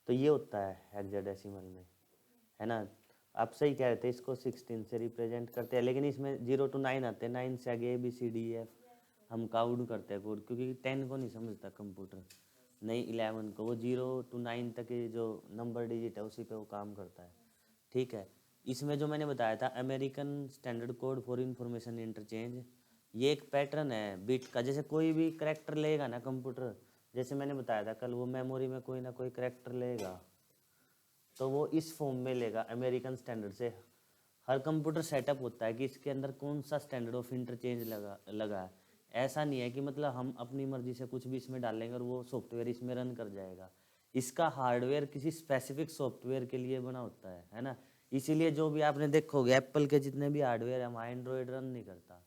तो ये होता है हेक्साडेसिमल में, है ना। आप सही कह रहे थे, इसको 16 से रिप्रेजेंट करते हैं, लेकिन इसमें 0 to 9 आते हैं, 9 से आगे ABCDEF हम काउंट करते हैं कोड, क्योंकि 10 को नहीं समझता कंप्यूटर, नहीं 11 को, वो 0 to 9 तक के जो नंबर डिजिट है उसी पे वो काम करता है, ठीक है। इसमें जो मैंने बताया था American standard code for information interchange, ये एक पैटर्न है बिट का। जैसे कोई भी करेक्टर लेगा ना कंप्यूटर, जैसे मैंने बताया था कल, वो मेमोरी में कोई ना कोई करेक्टर लेगा तो वो इस फॉर्म में लेगा अमेरिकन स्टैंडर्ड से। हर कंप्यूटर सेटअप होता है कि इसके अंदर कौन सा स्टैंडर्ड ऑफ इंटरचेंज लगा है। ऐसा नहीं है कि मतलब हम अपनी मर्जी से कुछ भी इसमें डालेंगे और वो सॉफ्टवेयर इसमें रन कर जाएगा। इसका हार्डवेयर किसी स्पेसिफिक सॉफ्टवेयर के लिए बना होता है ना। इसीलिए जो भी आपने देखोगे एप्पल के जितने भी हार्डवेयर है वहाँ एंड्रॉयड रन नहीं करता।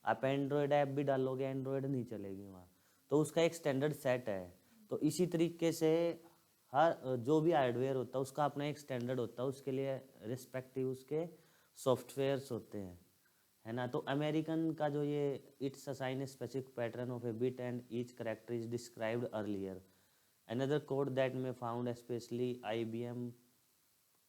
आप एंड्रॉयड ऐप भी डालोगे एंड्रॉयड नहीं चलेगी वहाँ, तो उसका एक स्टैंडर्ड सेट है। तो इसी तरीके से हर जो भी हार्डवेयर होता है उसका अपना एक स्टैंडर्ड होता है, उसके लिए रिस्पेक्टिव उसके सॉफ्टवेयर्स होते हैं, है ना। तो अमेरिकन का जो ये it's assign specific pattern of A bit and each character is described earlier, another code that में फाउंड स्पेशली IBM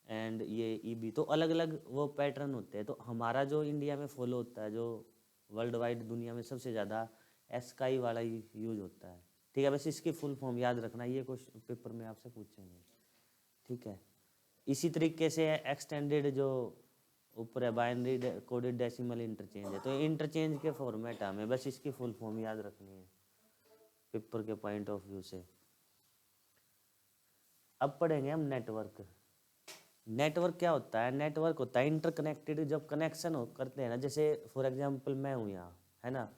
एंड ये EB। तो अलग अलग वो पैटर्न होते हैं। तो हमारा जो इंडिया में फॉलो होता है, जो वर्ल्ड वाइड दुनिया में सबसे ज़्यादा एस्काई वाला यूज होता है, ठीक है। बस इसकी फुल फॉर्म याद रखना, ये क्वेश्चन पेपर में आपसे पूछेंगे, ठीक है। इसी तरीके से एक्सटेंडेड जो ऊपर है बाइनरी कोडेड डेसिमल इंटरचेंज है, तो इंटरचेंज के फॉर्मेट हमें बस इसकी फुल फॉर्म याद रखनी है पेपर के पॉइंट ऑफ व्यू से। अब पढ़ेंगे हम नेटवर्क। नेटवर्क क्या होता है? नेटवर्क होता है इंटरकनेक्टेड, जब कनेक्शन हो करते हैं ना, जैसे फॉर एग्जांपल मैं हूँ यहाँ, है ना,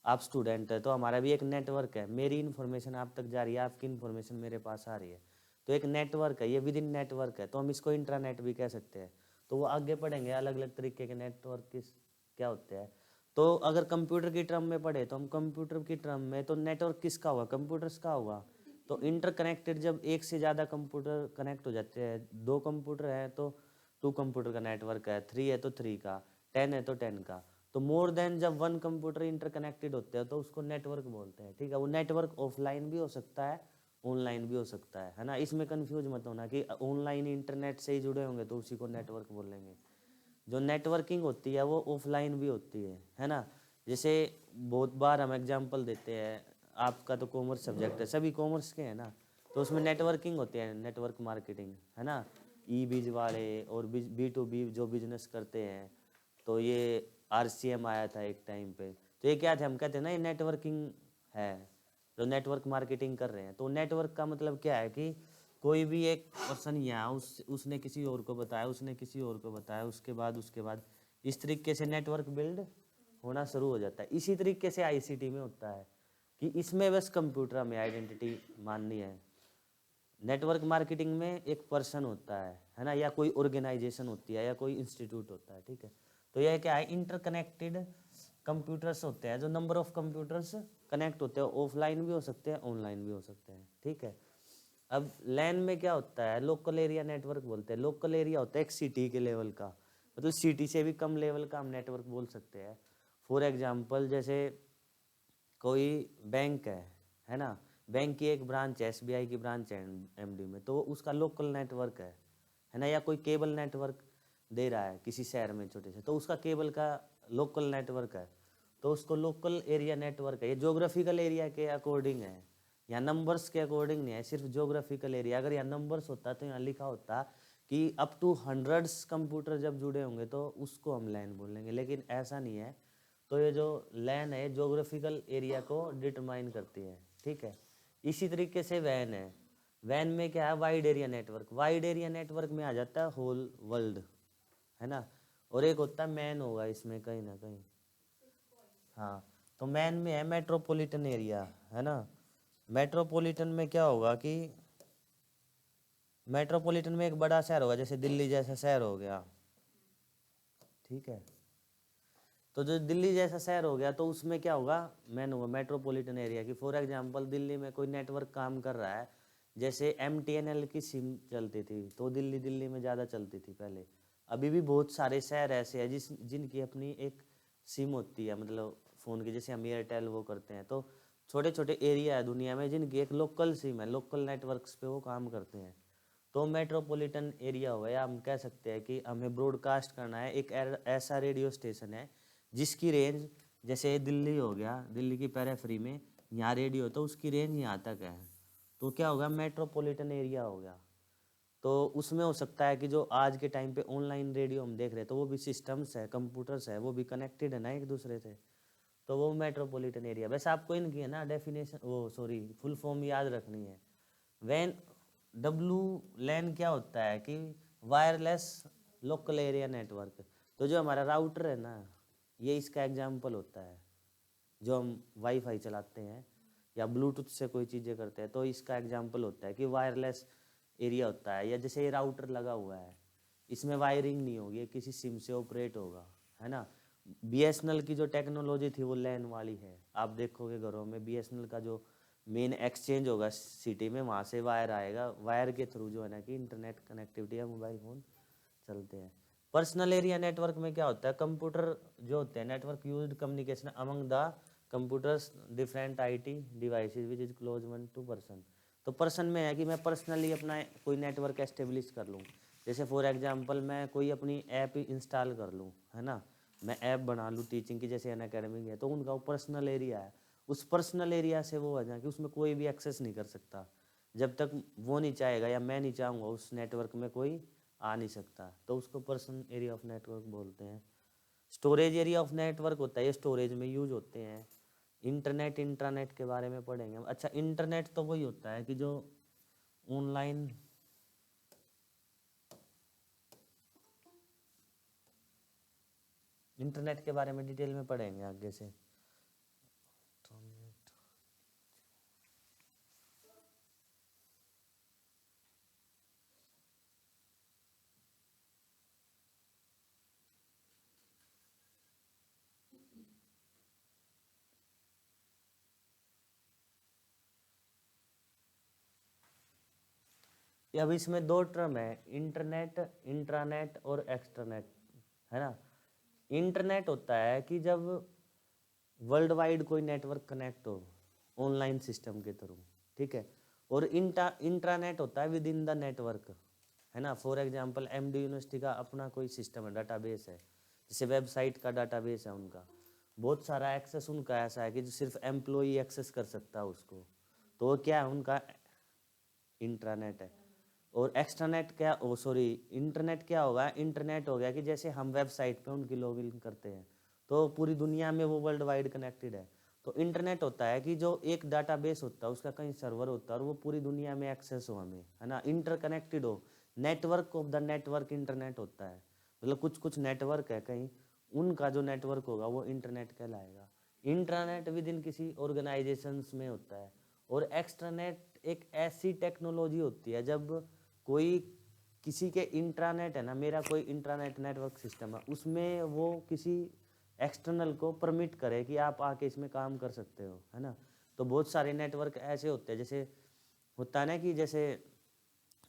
आप स्टूडेंट है, तो हमारा भी एक नेटवर्क है, मेरी इन्फॉर्मेशन आप तक जा रही है, आपकी इन्फॉर्मेशन मेरे पास आ रही है, तो एक नेटवर्क है, ये विद इन नेटवर्क है, तो हम इसको इंट्रानेट भी कह सकते हैं। तो वो आगे पढ़ेंगे अलग अलग तरीके के नेटवर्क किस क्या होते हैं। तो अगर कंप्यूटर की टर्म में पढ़े तो हम कंप्यूटर की टर्म में, तो नेटवर्क किसका हुआ? कंप्यूटर्स का हुआ। तो इंटरकनेक्टेड जब एक से ज़्यादा कंप्यूटर कनेक्ट हो जाते हैं, 2 कंप्यूटर हैं तो 2 कंप्यूटर का नेटवर्क है, 3 है तो 3 का, 10 है तो 10 का। तो मोर देन जब 1 कंप्यूटर इंटरकनेक्टेड होते हैं तो उसको नेटवर्क बोलते हैं, ठीक है। वो नेटवर्क ऑफलाइन भी हो सकता है, ऑनलाइन भी हो सकता है ना। इसमें कंफ्यूज मत होना कि ऑनलाइन इंटरनेट से ही जुड़े होंगे तो उसी को नेटवर्क बोलेंगे। जो नेटवर्किंग होती है वो ऑफलाइन भी होती है ना। जैसे बहुत बार हम एग्जांपल देते हैं, आपका तो कॉमर्स सब्जेक्ट है, सभी कॉमर्स के हैं ना, तो उसमें नेटवर्किंग होती है, नेटवर्क मार्केटिंग, है ना। बीज वाले और B2B जो बिजनेस करते हैं, तो ये RCM आया था एक टाइम पे, तो ये क्या थे, हम कहते हैं ना ये नेटवर्किंग है, जो नेटवर्क मार्केटिंग कर रहे हैं। तो नेटवर्क का मतलब क्या है कि कोई भी एक पर्सन यहाँ उसने किसी और को बताया, उसने किसी और को बताया, उसके बाद इस तरीके से नेटवर्क बिल्ड होना शुरू हो जाता है। इसी तरीके से ICT में होता है कि इसमें बस कंप्यूटर हमें आइडेंटिटी माननी है। नेटवर्क मार्केटिंग में एक पर्सन होता है ना, या कोई ऑर्गेनाइजेशन होती है या कोई इंस्टीट्यूट होता है, ठीक है। तो यह क्या है, इंटरकनेक्टेड कंप्यूटर्स होते हैं, जो नंबर ऑफ कंप्यूटर्स कनेक्ट होते हैं, ऑफलाइन भी हो सकते हैं, ऑनलाइन भी हो सकते हैं, ठीक है। अब लैन में क्या होता है, लोकल एरिया नेटवर्क बोलते हैं। लोकल एरिया होता है एक सिटी के लेवल का, मतलब सिटी से भी कम लेवल का हम नेटवर्क बोल सकते हैं। फॉर एग्जांपल जैसे कोई बैंक है ना, बैंक की एक ब्रांच है, SBI की ब्रांच है MD में, तो उसका लोकल नेटवर्क है ना। या कोई केबल नेटवर्क दे रहा है किसी शहर में छोटे से, तो उसका केबल का लोकल नेटवर्क है, तो उसको लोकल एरिया नेटवर्क है। ये जोग्राफिकल एरिया के अकॉर्डिंग है, यहाँ नंबर्स के अकॉर्डिंग नहीं है, सिर्फ जोग्राफिकल एरिया। अगर यहाँ नंबर्स होता तो यहाँ लिखा होता कि अप टू 100 कंप्यूटर जब जुड़े होंगे तो उसको हम लैन बोलेंगे, लेकिन ऐसा नहीं है। तो ये जो लैन है जोग्राफिकल एरिया को डिटरमाइन करती है, ठीक है। इसी तरीके से वैन है, वैन में क्या है, wide area network. Wide area network में आ जाता है होल वर्ल्ड, है ना। और एक होता है मैन, होगा इसमें कहीं ना कहीं, हाँ। तो मैन में है मेट्रोपॉलिटन एरिया, है ना। मेट्रोपॉलिटन में क्या होगा कि मेट्रोपॉलिटन में एक बड़ा शहर होगा, जैसे दिल्ली जैसा शहर हो गया, ठीक है। तो जो दिल्ली जैसा शहर हो गया तो उसमें क्या होगा, मैन होगा मेट्रोपॉलिटन एरिया की। फॉर एग्जांपल दिल्ली में कोई नेटवर्क काम कर रहा है, जैसे MTNL की सिम चलती थी तो दिल्ली में ज़्यादा चलती थी पहले। अभी भी बहुत सारे शहर ऐसे हैं जिनकी अपनी एक सिम होती है, मतलब फ़ोन की, जैसे हम एयरटेल वो करते हैं। तो छोटे छोटे एरिया है दुनिया में जिनकी एक लोकल सिम है, लोकल नेटवर्क्स पे वो काम करते हैं। तो मेट्रोपॉलिटन एरिया हो या हम कह सकते हैं कि हमें ब्रॉडकास्ट करना है, एक ऐसा रेडियो स्टेशन है जिसकी रेंज, जैसे दिल्ली हो गया, दिल्ली की पेरिफेरी में यहाँ रेडियो, तो उसकी रेंज यहाँ तक है, तो क्या होगा, मेट्रोपॉलिटन एरिया हो गया। तो उसमें हो सकता है कि जो आज के टाइम पे ऑनलाइन रेडियो हम देख रहे हैं, तो वो भी सिस्टम्स है, कंप्यूटर्स है, वो भी कनेक्टेड है ना एक दूसरे से, तो वो मेट्रोपॉलिटन एरिया। वैसे आपको इनकी है ना डेफिनेशन, वो सॉरी फुल फॉर्म याद रखनी है। वैन डब्लू लैन क्या होता है कि वायरलेस लोकल एरिया नेटवर्क। तो जो हमारा राउटर है ना, ये इसका एग्जाम्पल होता है। जो हम वाईफाई चलाते हैं या ब्लूटूथ से कोई चीज़ें करते हैं, तो इसका एग्जाम्पल होता है कि वायरलेस एरिया होता है। या जैसे ये राउटर लगा हुआ है, इसमें वायरिंग नहीं होगी, किसी सिम से ऑपरेट होगा, है ना। बीएसएनएल की जो टेक्नोलॉजी थी वो लैन वाली है। आप देखोगे घरों में बीएसएनएल का जो मेन एक्सचेंज होगा सिटी में, वहाँ से वायर आएगा, वायर के थ्रू जो है ना कि इंटरनेट कनेक्टिविटी या मोबाइल फ़ोन चलते हैं। पर्सनल एरिया नेटवर्क में क्या होता है, कंप्यूटर जो होते हैं, network used communication among the computers different IT devices which is close one two person. तो पर्सन में है कि मैं पर्सनली अपना कोई नेटवर्क एस्टेब्लिश कर लूँ। जैसे फॉर एग्जांपल मैं कोई अपनी ऐप इंस्टॉल कर लूँ, है ना, मैं ऐप बना लूँ टीचिंग की, जैसे अनअकैडमी है, तो उनका वो पर्सनल एरिया है। उस पर्सनल एरिया से वो आ जाए कि उसमें कोई भी एक्सेस नहीं कर सकता, जब तक वो नहीं चाहेगा या मैं नहीं चाहूँगा उस नेटवर्क में कोई आ नहीं सकता, तो उसको पर्सनल एरिया ऑफ नेटवर्क बोलते हैं। स्टोरेज एरिया ऑफ नेटवर्क होता है, ये स्टोरेज में यूज होते हैं। इंटरनेट इंट्रानेट के बारे में पढ़ेंगे हम। अच्छा, इंटरनेट तो वही होता है कि जो ऑनलाइन, इंटरनेट के बारे में डिटेल में पढ़ेंगे आगे से। ये अब इसमें दो टर्म है, इंटरनेट, इंट्रानेट और एक्सट्रानेट, है ना। इंटरनेट होता है कि जब वर्ल्ड वाइड कोई नेटवर्क कनेक्ट हो ऑनलाइन सिस्टम के थ्रू, ठीक है। और इंट्रानेट होता है विद इन द नेटवर्क, है ना। फॉर एग्जांपल एमडी यूनिवर्सिटी का अपना कोई सिस्टम है, डाटाबेस है, जैसे वेबसाइट का डाटाबेस है उनका, बहुत सारा एक्सेस उनका ऐसा है कि जो सिर्फ एम्प्लॉई एक्सेस कर सकता है उसको, तो वो क्या है, उनका इंट्रानेट है। और एक्स्ट्रानेट क्या, ओ सॉरी इंटरनेट क्या होगा, इंटरनेट हो गया कि जैसे हम वेबसाइट पे उनकी लॉगिन करते हैं, तो पूरी दुनिया में वो वर्ल्ड वाइड कनेक्टेड है। तो इंटरनेट होता है कि जो एक डाटाबेस होता है उसका कहीं सर्वर होता है और वो पूरी दुनिया में एक्सेस हो हमें, है ना, इंटरकनेक्टेड हो। Network of the network internet होता है, मतलब कुछ कुछ नेटवर्क है कहीं, उनका जो नेटवर्क होगा वो इंटरनेट कहलाएगा। इंटरनेट विद इन किसी ऑर्गेनाइजेशंस में होता है। और एक्सट्रानेट एक ऐसी टेक्नोलॉजी होती है जब कोई किसी के इंट्रानेट है ना, मेरा कोई इंट्रानेट नेटवर्क सिस्टम है, उसमें वो किसी एक्सटर्नल को परमिट करे कि आप आके इसमें काम कर सकते हो, है ना। तो बहुत सारे नेटवर्क ऐसे होते हैं, जैसे होता है ना कि जैसे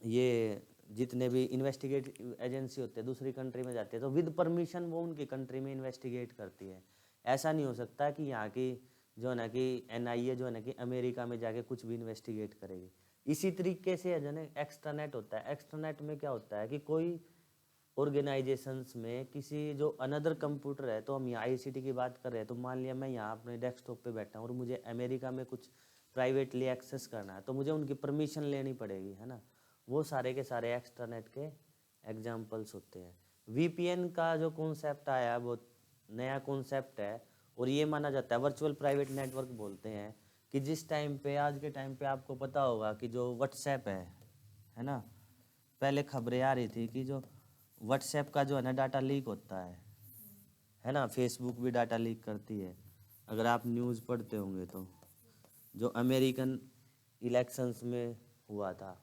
ये जितने भी इन्वेस्टिगेट एजेंसी होते हैं दूसरी कंट्री में जाते हैं, तो विद परमिशन वो उनकी कंट्री में इन्वेस्टिगेट करती है। ऐसा नहीं हो सकता कि यहाँ की जो है ना कि एनआईए जो है ना कि अमेरिका में जाके कुछ भी इन्वेस्टिगेट करेगी। इसी तरीके से जो है एक्सट्रानेट होता है। एक्सट्रानेट में क्या होता है कि कोई ऑर्गेनाइजेशंस में किसी जो अनदर कंप्यूटर है, तो हम यहाँ आईसीटी की बात कर रहे हैं, तो मान लिया मैं यहाँ अपने डेस्कटॉप पे बैठा हूँ और मुझे अमेरिका में कुछ प्राइवेटली एक्सेस करना है, तो मुझे उनकी परमिशन लेनी पड़ेगी, है ना। वो सारे के सारे एक्सट्रानेट के एग्जाम्पल्स होते हैं। वीपीएन का जो कॉन्सेप्ट आया वो नया कॉन्सेप्ट है, और ये माना जाता है वर्चुअल प्राइवेट नेटवर्क बोलते हैं, कि जिस टाइम पे आज के टाइम पे आपको पता होगा कि जो व्हाट्सएप है ना, पहले खबरें आ रही थी कि जो व्हाट्सएप का जो है ना डाटा लीक होता है ना, फेसबुक भी डाटा लीक करती है, अगर आप न्यूज़ पढ़ते होंगे तो। जो अमेरिकन इलेक्शंस में हुआ था,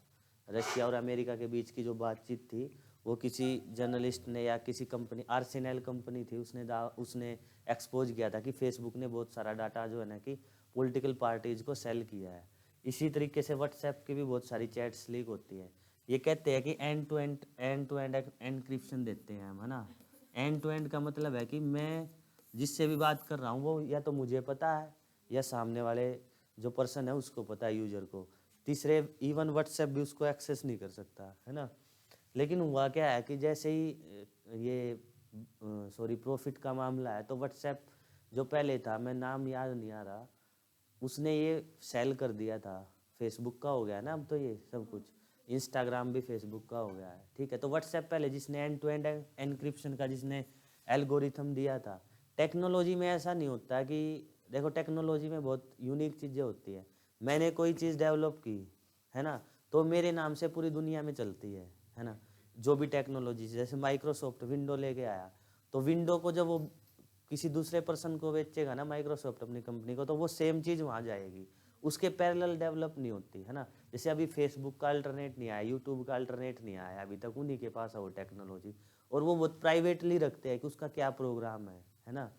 रशिया और अमेरिका के बीच की जो बातचीत थी, वो किसी जर्नलिस्ट ने या किसी कंपनी, आरसेनल कंपनी थी, उसने एक्सपोज किया था कि फेसबुक ने बहुत सारा डाटा जो है ना कि पॉलिटिकल पार्टीज को सेल किया है। इसी तरीके से व्हाट्सएप की भी बहुत सारी चैट्स लीक होती है। ये कहते हैं कि एंड टू एंड एनक्रिप्शन देते हैं हम, है ना। एंड टू एंड का मतलब है कि मैं जिससे भी बात कर रहा हूँ वो या तो मुझे पता है या सामने वाले जो पर्सन है उसको पता है, यूजर को, तीसरे इवन व्हाट्सएप भी उसको एक्सेस नहीं कर सकता, है ना। लेकिन हुआ क्या है कि जैसे ही ये प्रॉफिट का मामला है, तो व्हाट्सएप जो पहले था, मैं नाम याद नहीं आ रहा, उसने ये सेल कर दिया था। फेसबुक का हो गया ना अब तो ये सब कुछ, इंस्टाग्राम भी फेसबुक का हो गया है, ठीक है। तो व्हाट्सएप पहले जिसने एंड टू एंड एनक्रिप्शन का जिसने एल्गोरिथम दिया था। टेक्नोलॉजी में ऐसा नहीं होता कि, देखो टेक्नोलॉजी में बहुत यूनिक चीज़ें होती है। मैंने कोई चीज़ डेवलप की, है ना, तो मेरे नाम से पूरी दुनिया में चलती है ना। जो भी टेक्नोलॉजी, जैसे माइक्रोसॉफ्ट विंडो लेके आया, तो विंडो को जब वो किसी दूसरे पर्सन को बेचेगा ना माइक्रोसॉफ्ट अपनी कंपनी को, तो वो सेम चीज़ वहाँ जाएगी, उसके पैरेलल डेवलप नहीं होती, है ना। जैसे अभी फेसबुक का अल्टरनेट नहीं आया, यूट्यूब का अल्टरनेट नहीं आया अभी तक, उन्हीं के पास है वो टेक्नोलॉजी, और वो बहुत प्राइवेटली रखते हैं कि उसका क्या प्रोग्राम है ना।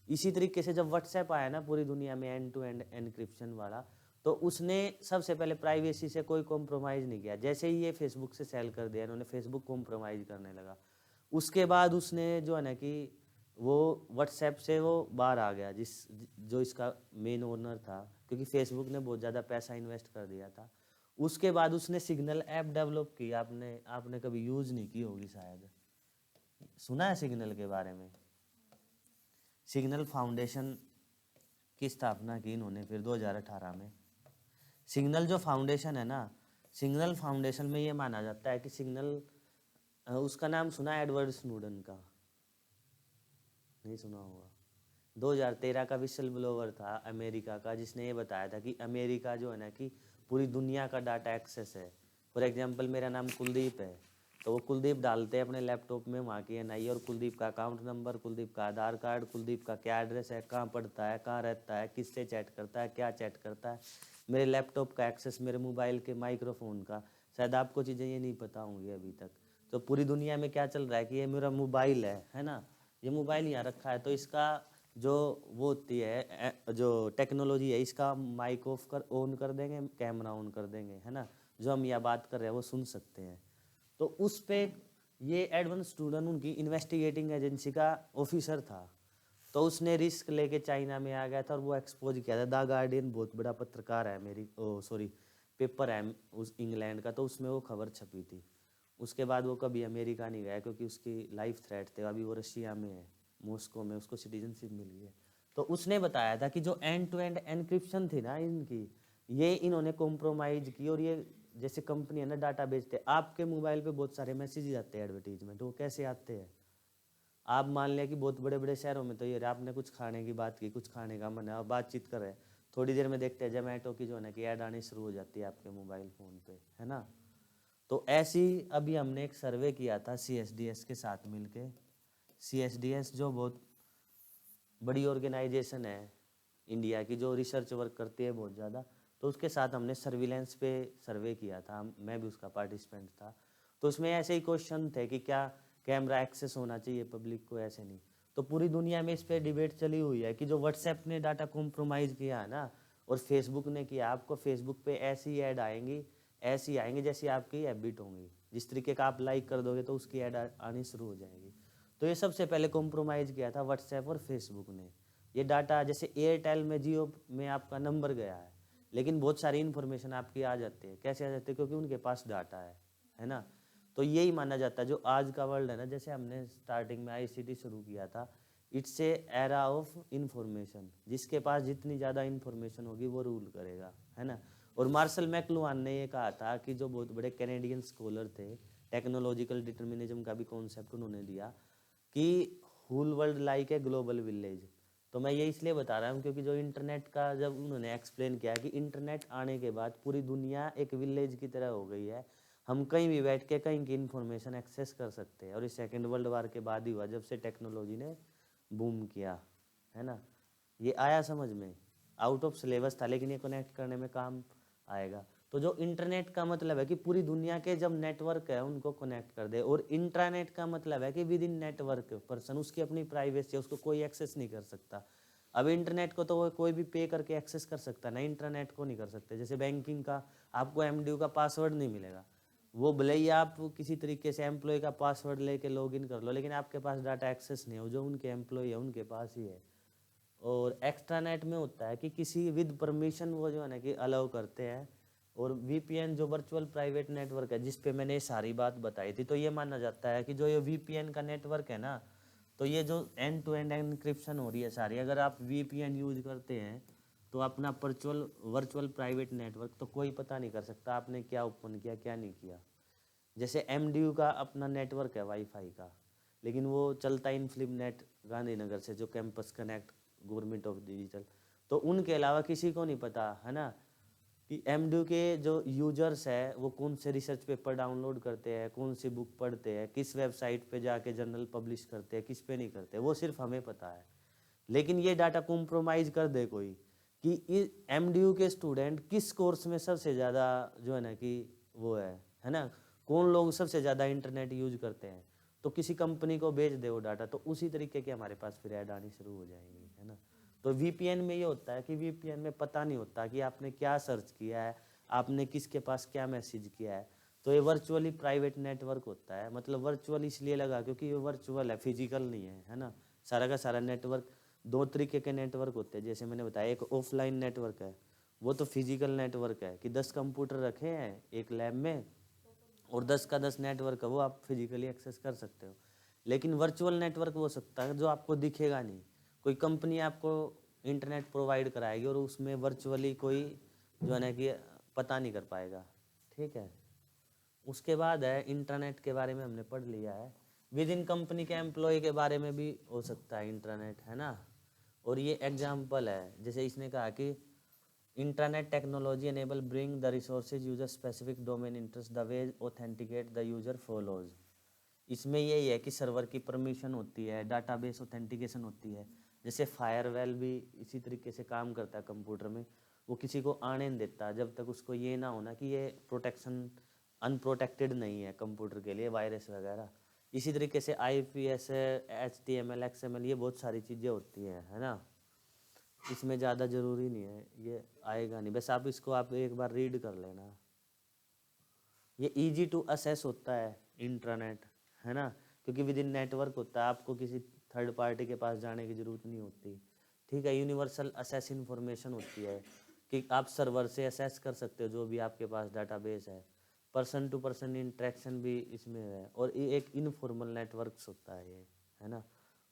इसी तरीके से जब व्हाट्सएप आया ना पूरी दुनिया में एंड टू एंड एनक्रिप्शन वाला, तो उसने सबसे पहले प्राइवेसी से कोई कॉम्प्रोमाइज़ नहीं किया। जैसे ही ये फेसबुक से सेल कर दिया इन्होंने, फेसबुक कॉम्प्रोमाइज़ करने लगा। उसके बाद उसने जो है ना कि वो व्हाट्सएप से वो बाहर आ गया, जो इसका मेन ओनर था, क्योंकि फेसबुक ने बहुत ज़्यादा पैसा इन्वेस्ट कर दिया था। उसके बाद उसने सिग्नल ऐप डेवलप की, आपने आपने कभी यूज़ नहीं की होगी शायद, सुना है सिग्नल के बारे में। सिग्नल फाउंडेशन की स्थापना की इन्होंने फिर 2018 में। सिग्नल जो फाउंडेशन है ना, सिग्नल फाउंडेशन में ये माना जाता है कि सिग्नल, उसका नाम सुना है एडवर्ड स्नोडन का, नहीं सुना होगा। 2013 का विसल ब्लोवर था अमेरिका का, जिसने ये बताया था कि अमेरिका जो है ना कि पूरी दुनिया का डाटा एक्सेस है। फॉर एग्जांपल मेरा नाम कुलदीप है, तो वो कुलदीप डालते हैं अपने लैपटॉप में वहाँ की एनआई, और कुलदीप का अकाउंट नंबर, कुलदीप का आधार कार्ड, कुलदीप का क्या एड्रेस है, कहाँ पढ़ता है, कहाँ रहता है, किससे चैट करता है, क्या चैट करता है, मेरे लैपटॉप का एक्सेस, मेरे मोबाइल के माइक्रोफोन का। शायद आपको चीज़ें ये नहीं पता होंगी अभी तक। तो पूरी दुनिया में क्या चल रहा है कि ये मेरा मोबाइल है ना, ये मोबाइल यहाँ रखा है, तो इसका जो वो होती है जो टेक्नोलॉजी है, इसका माइक ऑफ कर ऑन कर देंगे, कैमरा ऑन कर देंगे, है ना, जो हम यहाँ बात कर रहे हैं वो सुन सकते हैं। तो उस पे ये एडवांस स्टूडेंट उनकी इन्वेस्टिगेटिंग एजेंसी का ऑफिसर था, तो उसने रिस्क लेके चाइना में आ गया था और वो एक्सपोज किया था। द गार्डियन बहुत बड़ा पत्रकार है, मेरी पेपर है उस इंग्लैंड का, तो उसमें वो खबर छपी थी। उसके बाद वो कभी अमेरिका नहीं गया, क्योंकि उसकी लाइफ थ्रेट थे। अभी वो रशिया में है, मॉस्को में, उसको सिटीजनशिप मिल गई है। तो उसने बताया था कि जो एंड टू एंड एनक्रिप्शन थी ना इनकी, ये इन्होंने कॉम्प्रोमाइज़ की। और ये जैसे कंपनी है ना डाटा बेचते, आपके मोबाइल पे बहुत सारे मैसेज आते हैं एडवर्टीजमेंट, वो कैसे आते हैं। आप मान लिया कि बहुत बड़े बड़े शहरों में तो ये आपने कुछ खाने की बात की, कुछ खाने का मन है, आप बातचीत कर रहे हैं, थोड़ी देर में देखते हैं जोमेटो की जो है ना कि ऐड आनी शुरू हो जाती है आपके मोबाइल फ़ोन पे, है ना। तो ऐसी अभी हमने एक सर्वे किया था CSDS के साथ मिलके। CSDS जो बहुत बड़ी ऑर्गेनाइजेशन है इंडिया की, जो रिसर्च वर्क करती है बहुत ज़्यादा, तो उसके साथ हमने सर्विलेंस पे सर्वे किया था, मैं भी उसका पार्टिसिपेंट था। तो उसमें ऐसे ही क्वेश्चन थे कि क्या कैमरा एक्सेस होना चाहिए पब्लिक को, ऐसे नहीं। तो पूरी दुनिया में इस पर डिबेट चली हुई है कि जो व्हाट्सएप ने डाटा कॉम्प्रोमाइज़ किया है ना, और फेसबुक ने किया, आपको फेसबुक पे ऐसी ऐड आएंगी, ऐसी आएंगी जैसी आपकी हैबिट होंगी, जिस तरीके का आप लाइक कर दोगे तो उसकी ऐड आनी शुरू हो जाएगी। तो ये सबसे पहले कॉम्प्रोमाइज़ किया था व्हाट्सएप और फेसबुक ने। ये डाटा जैसे एयरटेल में, जियो में आपका नंबर गया है, लेकिन बहुत सारी इन्फॉर्मेशन आपकी आ जाती है। कैसे आ जाती है? क्योंकि उनके पास डाटा है ना। तो यही माना जाता है जो आज का वर्ल्ड है ना, जैसे हमने स्टार्टिंग में ICT शुरू किया था, it's a era of information. जिसके पास जितनी ज़्यादा इंफॉर्मेशन होगी वो रूल करेगा, है ना। और मार्शल मैकलुहान ने ये कहा था कि जो बहुत बड़े कैनेडियन स्कॉलर थे, टेक्नोलॉजिकल डिटर्मिनिज्म का भी कॉन्सेप्ट उन्होंने दिया कि whole world like a global village. तो मैं ये इसलिए बता रहा हूँ क्योंकि जो इंटरनेट का जब उन्होंने एक्सप्लेन किया कि इंटरनेट आने के बाद पूरी दुनिया एक विलेज की तरह हो गई है, हम कहीं भी बैठ के कहीं की इन्फॉर्मेशन एक्सेस कर सकते हैं। और इस सेकेंड वर्ल्ड वार के बाद ही हुआ, जब से टेक्नोलॉजी ने बूम किया, है ना। ये आया समझ में, आउट ऑफ सिलेबस था, लेकिन ये कनेक्ट करने में काम आएगा। तो जो इंटरनेट का मतलब है कि पूरी दुनिया के जब नेटवर्क है उनको कनेक्ट कर दे, और इंट्रानेट का मतलब है कि विद इन नेटवर्क पर्सन, उसकी अपनी प्राइवेसी है, उसको कोई एक्सेस नहीं कर सकता। अब इंटरनेट को तो वो कोई भी पे करके एक्सेस कर सकता ना, इंटरनेट को नहीं कर सकते। जैसे बैंकिंग का आपको MDU का पासवर्ड नहीं मिलेगा, वो भले ही आप किसी तरीके से एम्प्लॉय का पासवर्ड लेके लॉगिन कर लो, लेकिन आपके पास डाटा एक्सेस नहीं है, जो उनके एम्प्लॉय है उनके पास ही है। और एक्स्ट्रा नेट में होता है कि किसी विद परमिशन वो जो है ना कि अलाउ करते हैं और वीपीएन जो वर्चुअल प्राइवेट नेटवर्क है जिस पे मैंने ये सारी बात बताई थी, तो ये माना जाता है कि जो ये वीपीएन का नेटवर्क है ना, तो ये जो एंड टू एंड एनक्रिप्शन हो रही है सारी, अगर आप वीपीएन यूज करते हैं तो अपना वर्चुअल वर्चुअल प्राइवेट नेटवर्क तो कोई पता नहीं कर सकता आपने क्या ओपन किया क्या नहीं किया। जैसे एमडीयू का अपना नेटवर्क है वाईफाई का, लेकिन वो चलता इन फिल्म नेट गांधीनगर से, जो campus connect government of digital, तो उनके अलावा किसी को नहीं पता है ना कि एमडीयू के जो यूजर्स है वो कौन से रिसर्च पेपर डाउनलोड करते हैं, कौन सी बुक पढ़ते हैं, किस वेबसाइट पे जाके जर्नल पब्लिश करते हैं, किस पे नहीं करते, वो सिर्फ हमें पता है। लेकिन ये डाटा कॉम्प्रोमाइज़ कर दे कोई कि एमडीयू के स्टूडेंट किस कोर्स में सबसे ज़्यादा जो है ना कि वो है ना, कौन लोग सबसे ज़्यादा इंटरनेट यूज करते हैं, तो किसी कंपनी को बेच दे वो डाटा, तो उसी तरीके के हमारे पास फिर ऐड आनी शुरू हो जाएंगी, है ना। तो वीपीएन में ये होता है कि वीपीएन में पता नहीं होता कि आपने क्या सर्च किया है, आपने किसके पास क्या मैसेज किया है। तो ये वर्चुअली प्राइवेट नेटवर्क होता है, मतलब वर्चुअल इसलिए लगा क्योंकि ये वर्चुअल है, फिजिकल नहीं है ना। सारा का सारा नेटवर्क, दो तरीके के नेटवर्क होते हैं जैसे मैंने बताया, एक ऑफलाइन नेटवर्क है, वो तो फिजिकल नेटवर्क है कि 10 कंप्यूटर रखे हैं एक लैब में और 10 का 10 नेटवर्क है, वो आप फिजिकली एक्सेस कर सकते हो। लेकिन वर्चुअल नेटवर्क हो सकता है जो आपको दिखेगा नहीं, कोई कंपनी आपको इंटरनेट प्रोवाइड कराएगी और उसमें वर्चुअली कोई जो है ना कि पता नहीं कर पाएगा, ठीक है। उसके बाद है इंटरनेट के बारे में हमने पढ़ लिया है, विद इन कंपनी के एम्प्लॉय के बारे में भी हो सकता है इंटरनेट, है ना। और ये एग्जाम्पल है, जैसे इसने कहा कि internet technology enable bring the resources user specific domain interest the way authenticate the user follows. इसमें यही है कि सर्वर की परमिशन होती है, डाटाबेस ऑथेंटिकेशन होती है, जैसे फायरवेल भी इसी तरीके से काम करता है कंप्यूटर में, वो किसी को आने नहीं देता जब तक उसको ये ना होना कि ये प्रोटेक्शन अनप्रोटेक्टेड नहीं है कंप्यूटर के लिए, वायरस वगैरह। इसी तरीके से आईपीएस, एचटीएमएल, एक्सएमएल, ये बहुत सारी चीज़ें होती हैं, है ना। इसमें ज़्यादा ज़रूरी नहीं है, ये आएगा नहीं, बस आप इसको आप एक बार रीड कर लेना। ये इजी टू असेस होता है इंटरनेट, है ना, क्योंकि विद इन नेटवर्क होता है, आपको किसी थर्ड पार्टी के पास जाने की ज़रूरत नहीं होती, ठीक है। यूनिवर्सल असेस इन्फॉर्मेशन होती है कि आप सर्वर से असेस कर सकते हो जो भी आपके पास डाटाबेस है। पर्सन टू पर्सन इंटरेक्शन भी इसमें है, और ये एक इनफॉर्मल नेटवर्क्स होता है ये, है ना।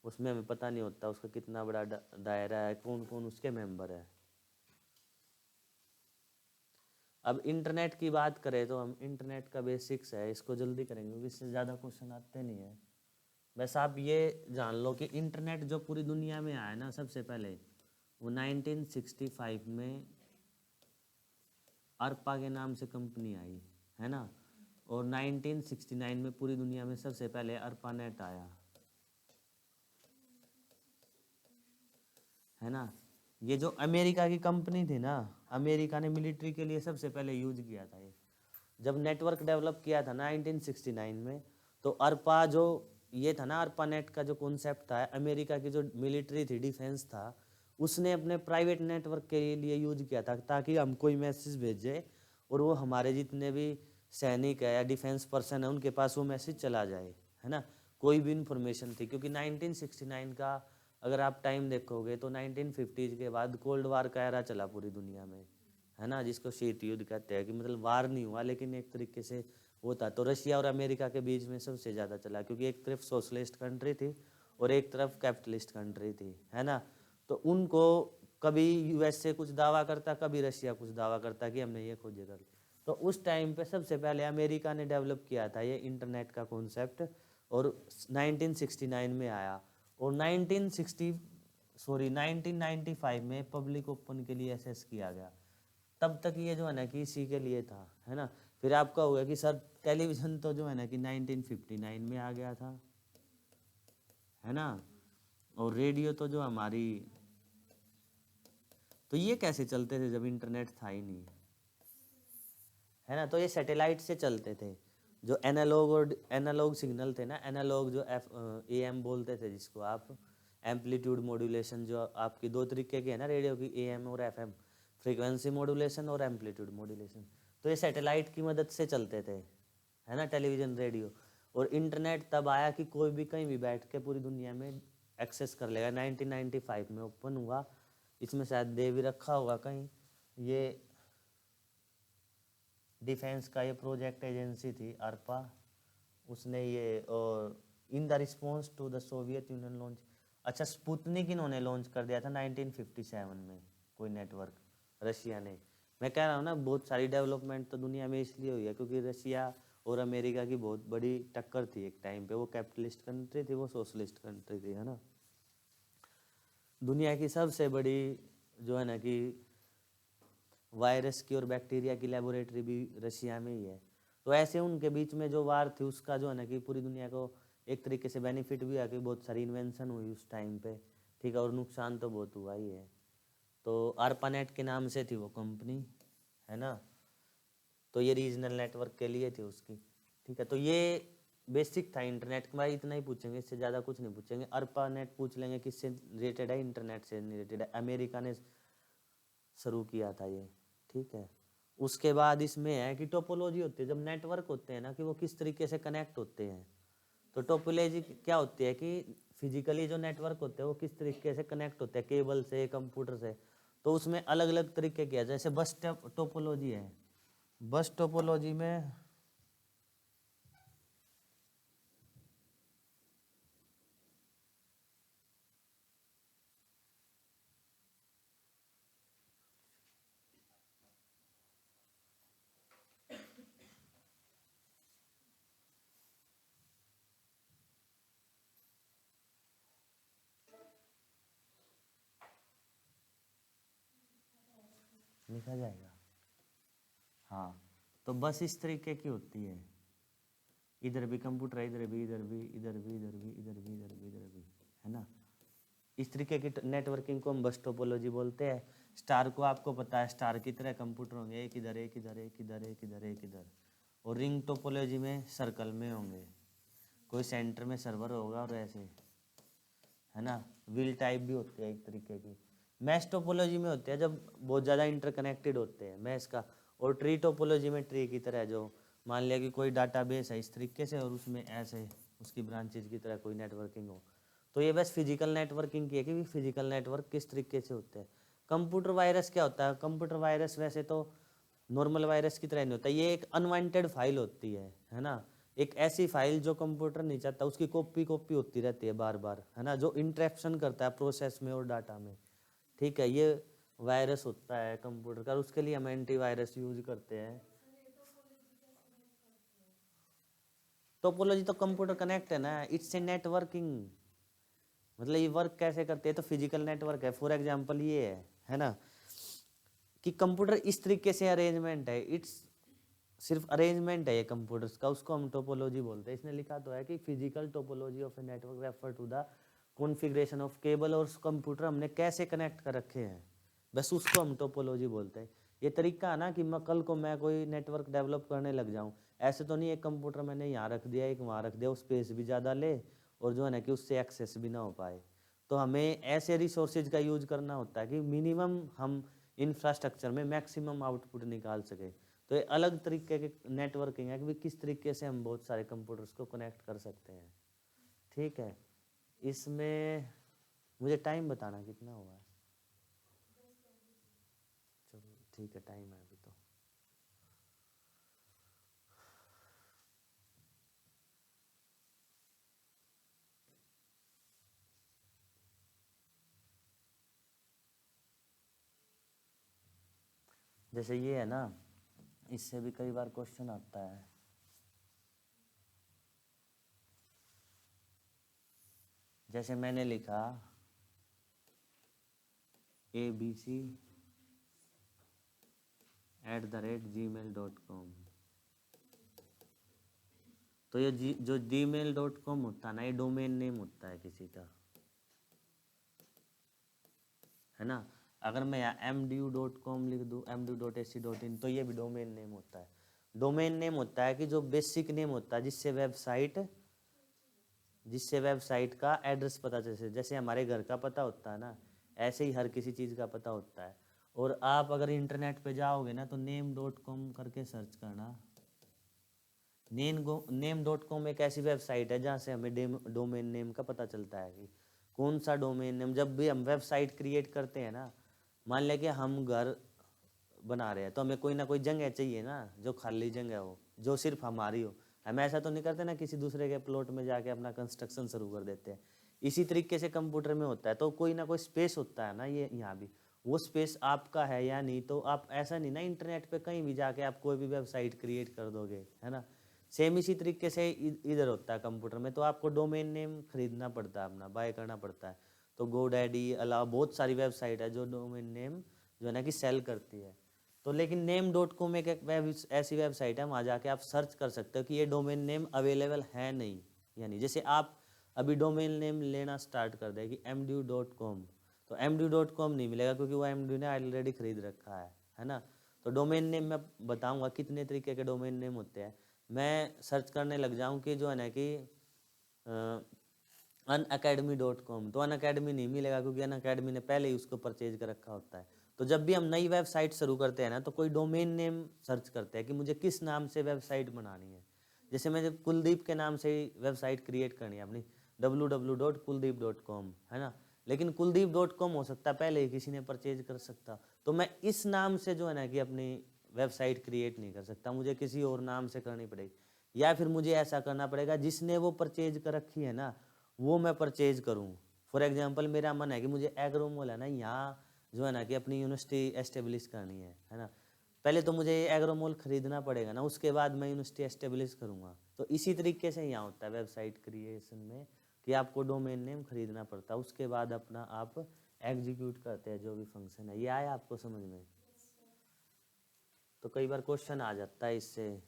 उसमें हमें पता नहीं होता उसका कितना बड़ा दायरा है, कौन कौन उसके मेंबर है। अब इंटरनेट की बात करें तो हम इंटरनेट का बेसिक्स है, इसको जल्दी करेंगे क्योंकि इससे ज़्यादा क्वेश्चन आते नहीं है। बस आप ये जान लो कि इंटरनेट जो पूरी दुनिया में आया ना सबसे पहले, वो 1965 में अर्पा के नाम से कंपनी आई, है ना। और 1969 में पूरी दुनिया में सबसे पहले अर्पा नेट आया, है ना। ये जो अमेरिका की कंपनी थी ना, अमेरिका ने मिलिट्री के लिए सबसे पहले यूज किया था ये, जब नेटवर्क डेवलप किया था 1969 में। तो अर्पा जो ये था ना, अर्पा नेट का जो कॉन्सेप्ट था, अमेरिका की जो मिलिट्री थी, डिफेंस था, उसने अपने प्राइवेट नेटवर्क के लिए यूज किया था ताकि हम कोई मैसेज भेजे और वो हमारे जितने भी सैनिक है या डिफेंस पर्सन है उनके पास वो मैसेज चला जाए, है ना। कोई भी इंफॉर्मेशन थी, क्योंकि 1969 का अगर आप टाइम देखोगे तो 1950 के बाद कोल्ड वार का एरा चला पूरी दुनिया में, है ना, जिसको शीत युद्ध कहते हैं, कि मतलब वार नहीं हुआ लेकिन एक तरीके से वो था। तो रशिया और अमेरिका के बीच में सबसे ज़्यादा चला, क्योंकि एक तरफ सोशलिस्ट कंट्री थी और एक तरफ कैपिटलिस्ट कंट्री थी, है ना। तो उनको कभी यूएसए कुछ दावा करता, कभी रशिया कुछ दावा करता कि हमने ये खोजे कर। तो उस टाइम पे सबसे पहले अमेरिका ने डेवलप किया था ये इंटरनेट का कॉन्सेप्ट, और 1969 में आया। और 1995 में पब्लिक ओपन के लिए एसेस किया गया। तब तक ये जो है ना कि इसी के लिए था, है ना। फिर आपका होगा कि सर टेलीविज़न तो जो है ना कि 1959 में आ गया था, है ना। और रेडियो तो जो हमारी, तो ये कैसे चलते थे जब इंटरनेट था ही नहीं, है ना। तो ये सैटेलाइट से चलते थे, जो एनालॉग और एनालॉग सिग्नल थे ना, एनालॉग जो एएम बोलते थे जिसको आप, एम्पलीट्यूड मॉड्यूलेशन, जो आपकी दो तरीके की है ना रेडियो की, एएम और एफएम, फ्रीक्वेंसी मॉड्यूलेशन और एम्पलीट्यूड मॉड्यूलेशन। तो ये सैटेलाइट की मदद से चलते थे, है ना, टेलीविज़न, रेडियो। और इंटरनेट तब आया कि कोई भी कहीं भी बैठ के पूरी दुनिया में एक्सेस कर लेगा। 1995 में ओपन हुआ, इसमें शायद दे भी रखा होगा कहीं, ये डिफेंस का ये प्रोजेक्ट एजेंसी थी ARPA, उसने ये और in the response to the Soviet Union launch. अच्छा, स्पुतनिक इन्होंने लॉन्च कर दिया था 1957 में, कोई नेटवर्क रशिया ने। मैं कह रहा हूँ ना, बहुत सारी डेवलपमेंट तो दुनिया में इसलिए हुई है क्योंकि रशिया और अमेरिका की बहुत बड़ी टक्कर थी एक टाइम पे। वो कैपिटलिस्ट कंट्री थी, वो सोशलिस्ट कंट्री थी, है ना। दुनिया की सबसे बड़ी जो है ना कि वायरस की और बैक्टीरिया की लेबोरेटरी भी रशिया में ही है। तो ऐसे उनके बीच में जो वार थी उसका जो है ना कि पूरी दुनिया को एक तरीके से बेनिफिट भी हुआ कि बहुत सारी इन्वेंशन हुई उस टाइम पे, ठीक है, और नुकसान तो बहुत हुआ ही है। तो ARPANET के नाम से थी वो कंपनी, है ना। तो ये रीजनल नेटवर्क के लिए थी उसकी, ठीक है। तो ये बेसिक था इंटरनेट का, भाई इतना ही पूछेंगे, इससे ज़्यादा कुछ नहीं पूछेंगे। ARPANET पूछ लेंगे किससे रिलेटेड है, इंटरनेट से रिलेटेड है, अमेरिका ने शुरू किया था ये, ठीक है। उसके बाद इसमें है कि टोपोलॉजी होती है, जब नेटवर्क होते हैं ना कि वो किस तरीके से कनेक्ट होते हैं। तो टोपोलॉजी क्या होती है कि फिजिकली जो नेटवर्क होते हैं वो किस तरीके से कनेक्ट होते हैं, केबल से, कंप्यूटर से। तो उसमें अलग अलग तरीके के, जैसे बस टोपोलॉजी है। बस टोपोलॉजी में लिखा जाएगा, हाँ। तो बस इस तरीके की होती है, इधर भी कंप्यूटर है, इधर भी, इधर भी, इधर भी, इधर भी, इधर भी, इधर भी, इधर भी, है ना। इस तरीके की नेटवर्किंग को हम बस टोपोलॉजी बोलते हैं। स्टार को आपको पता है, स्टार की तरह कंप्यूटर होंगे, एक इधर, एक इधर, एक इधर, एक इधर, एक इधर। और रिंग टोपोलॉजी में सर्कल में होंगे, कोई सेंटर में सर्वर होगा और ऐसे, है ना। व्हील टाइप भी होती है एक तरीके की। मैश टोपोलॉजी में होते हैं जब बहुत ज़्यादा इंटरकनेक्टेड होते हैं, मैश का। और ट्री टोपोलॉजी में ट्री की तरह, जो मान लिया कि कोई डाटाबेस है इस तरीके से और उसमें ऐसे उसकी ब्रांचेज की तरह कोई नेटवर्किंग हो। तो ये बस फिजिकल नेटवर्किंग की है कि फिजिकल नेटवर्क किस तरीके से होते हैं। कंप्यूटर वायरस क्या होता है? कंप्यूटर वायरस वैसे तो नॉर्मल वायरस की तरह नहीं होता, ये एक अनवांटेड फाइल होती है ना। एक ऐसी फाइल जो कंप्यूटर नहीं चाहता, उसकी कॉपी कॉपी होती रहती है बार बार, है ना, जो इंटरेक्शन करता है प्रोसेस में और डाटा में, ठीक है। ये वायरस होता है कंप्यूटर का, उसके लिए हम एंटीवायरस यूज करते हैं। टोपोलॉजी तो कंप्यूटर कनेक्ट है ना, इट्स ए नेटवर्किंग। मतलब ये वर्क कैसे करते हैं, तो फिजिकल नेटवर्क है। फॉर एग्जांपल ये है ना कि कंप्यूटर इस तरीके से अरेंजमेंट है, इट्स सिर्फ अरेंजमेंट है ये कंप्यूटर्स का, उसको हम टोपोलॉजी बोलते हैं। इसने लिखा तो है कि physical topology of a network refer to the configuration of cable, और कंप्यूटर हमने कैसे कनेक्ट कर रखे हैं, बस उसको हम टोपोलॉजी बोलते हैं। ये तरीका है ना कि कल को मैं कोई नेटवर्क डेवलप करने लग जाऊँ, ऐसे तो नहीं एक कंप्यूटर मैंने यहाँ रख दिया, एक वहाँ रख दिया, वो स्पेस भी ज़्यादा ले और जो है ना कि उससे एक्सेस भी ना हो पाए। तो हमें ऐसे रिसोर्सेज का यूज करना होता है कि मिनिमम हम इंफ्रास्ट्रक्चर में मैक्सिमम आउटपुट निकाल सके। तो ये अलग तरीके के नेटवर्किंग है कि किस तरीके से हम बहुत सारे कंप्यूटर्स को कनेक्ट कर सकते हैं, ठीक है। इसमें मुझे टाइम बताना कितना हुआ है। चलो ठीक है, टाइम है अभी तो। जैसे ये है ना, इससे भी कई बार क्वेश्चन आता है। जैसे मैंने लिखा abc@gmail.com, तो ये जो gmail.com होता है ना, ये डोमेन नेम होता है किसी का, है ना। अगर मैं यहाँ mdu.com लिख दूँ, mdu.ac.in, तो ये भी डोमेन नेम होता है। डोमेन नेम होता है कि जो बेसिक नेम होता है जिससे वेबसाइट का एड्रेस पता चले। जैसे हमारे घर का पता होता है ना, ऐसे ही हर किसी चीज़ का पता होता है। और आप अगर इंटरनेट पे जाओगे ना तो name.com करके सर्च करना। name.com एक ऐसी वेबसाइट है जहाँ से हमें डोमेन नेम का पता चलता है कि कौन सा डोमेन नेम। जब भी हम वेबसाइट क्रिएट करते हैं ना, मान लें कि हम घर बना रहे हैं तो हमें कोई ना कोई जगह चाहिए ना, जो खाली जगह हो, जो सिर्फ हमारी हो। हम ऐसा तो नहीं करते ना किसी दूसरे के प्लॉट में जाके अपना कंस्ट्रक्शन शुरू कर देते हैं। इसी तरीके से कंप्यूटर में होता है, तो कोई ना कोई स्पेस होता है ना, ये यहाँ भी वो स्पेस आपका है या नहीं। तो आप ऐसा नहीं ना इंटरनेट पे कहीं भी जाके आप कोई भी वेबसाइट क्रिएट कर दोगे, है ना। सेम इसी तरीके से इधर होता है कंप्यूटर में, तो आपको डोमेन नेम खरीदना पड़ता है, अपना बाय करना पड़ता है। तो गोडैडी अलावा बहुत सारी वेबसाइट है जो डोमेन नेम जो है ना कि सेल करती है। तो लेकिन नेम.com एक ऐसी वेबसाइट है, वहाँ जाके आप सर्च कर सकते हो कि ये डोमेन नेम अवेलेबल है नहीं, यानी जैसे आप अभी डोमेन नेम लेना स्टार्ट कर दे कि mdu.com, तो mdu.com नहीं मिलेगा क्योंकि वो mdu ने ऑलरेडी खरीद रखा है ना। तो डोमेन नेम मैं बताऊंगा कितने तरीके के डोमेन नेम होते हैं। मैं सर्च करने लग जाऊं कि जो है ना कि unacademy.com, तो unacademy नहीं मिलेगा क्योंकि unacademy ने पहले ही उसको परचेज कर रखा होता है। तो जब भी हम नई वेबसाइट शुरू करते हैं ना, तो कोई डोमेन नेम सर्च करते हैं कि मुझे किस नाम से वेबसाइट बनानी है। जैसे मैं जब कुलदीप के नाम से वेबसाइट क्रिएट करनी है अपनी, www.kuldeep.com, है ना। लेकिन कुलदीप.com हो सकता है पहले ही किसी ने परचेज कर सकता, तो मैं इस नाम से जो है ना कि अपनी वेबसाइट क्रिएट नहीं कर सकता, मुझे किसी और नाम से करनी पड़ेगी। या फिर मुझे ऐसा करना पड़ेगा जिसने वो परचेज कर रखी है ना, वो मैं परचेज करूँ। फॉर एग्जांपल मेरा मन है कि मुझे एग्रो मॉल है ना यहाँ जो है ना कि अपनी यूनिवर्सिटी एस्टेब्लिश करनी है ना। पहले तो मुझे एग्रो मॉल खरीदना पड़ेगा ना, उसके बाद मैं यूनिवर्सिटी एस्टेब्लिश करूँगा। तो इसी तरीके से यहाँ होता है वेबसाइट क्रिएशन में कि आपको डोमेन नेम खरीदना पड़ता है, उसके बाद अपना आप एग्जीक्यूट करते हैं जो भी फंक्शन है। ये आया आपको समझ में? तो कई बार क्वेश्चन आ जाता है इससे।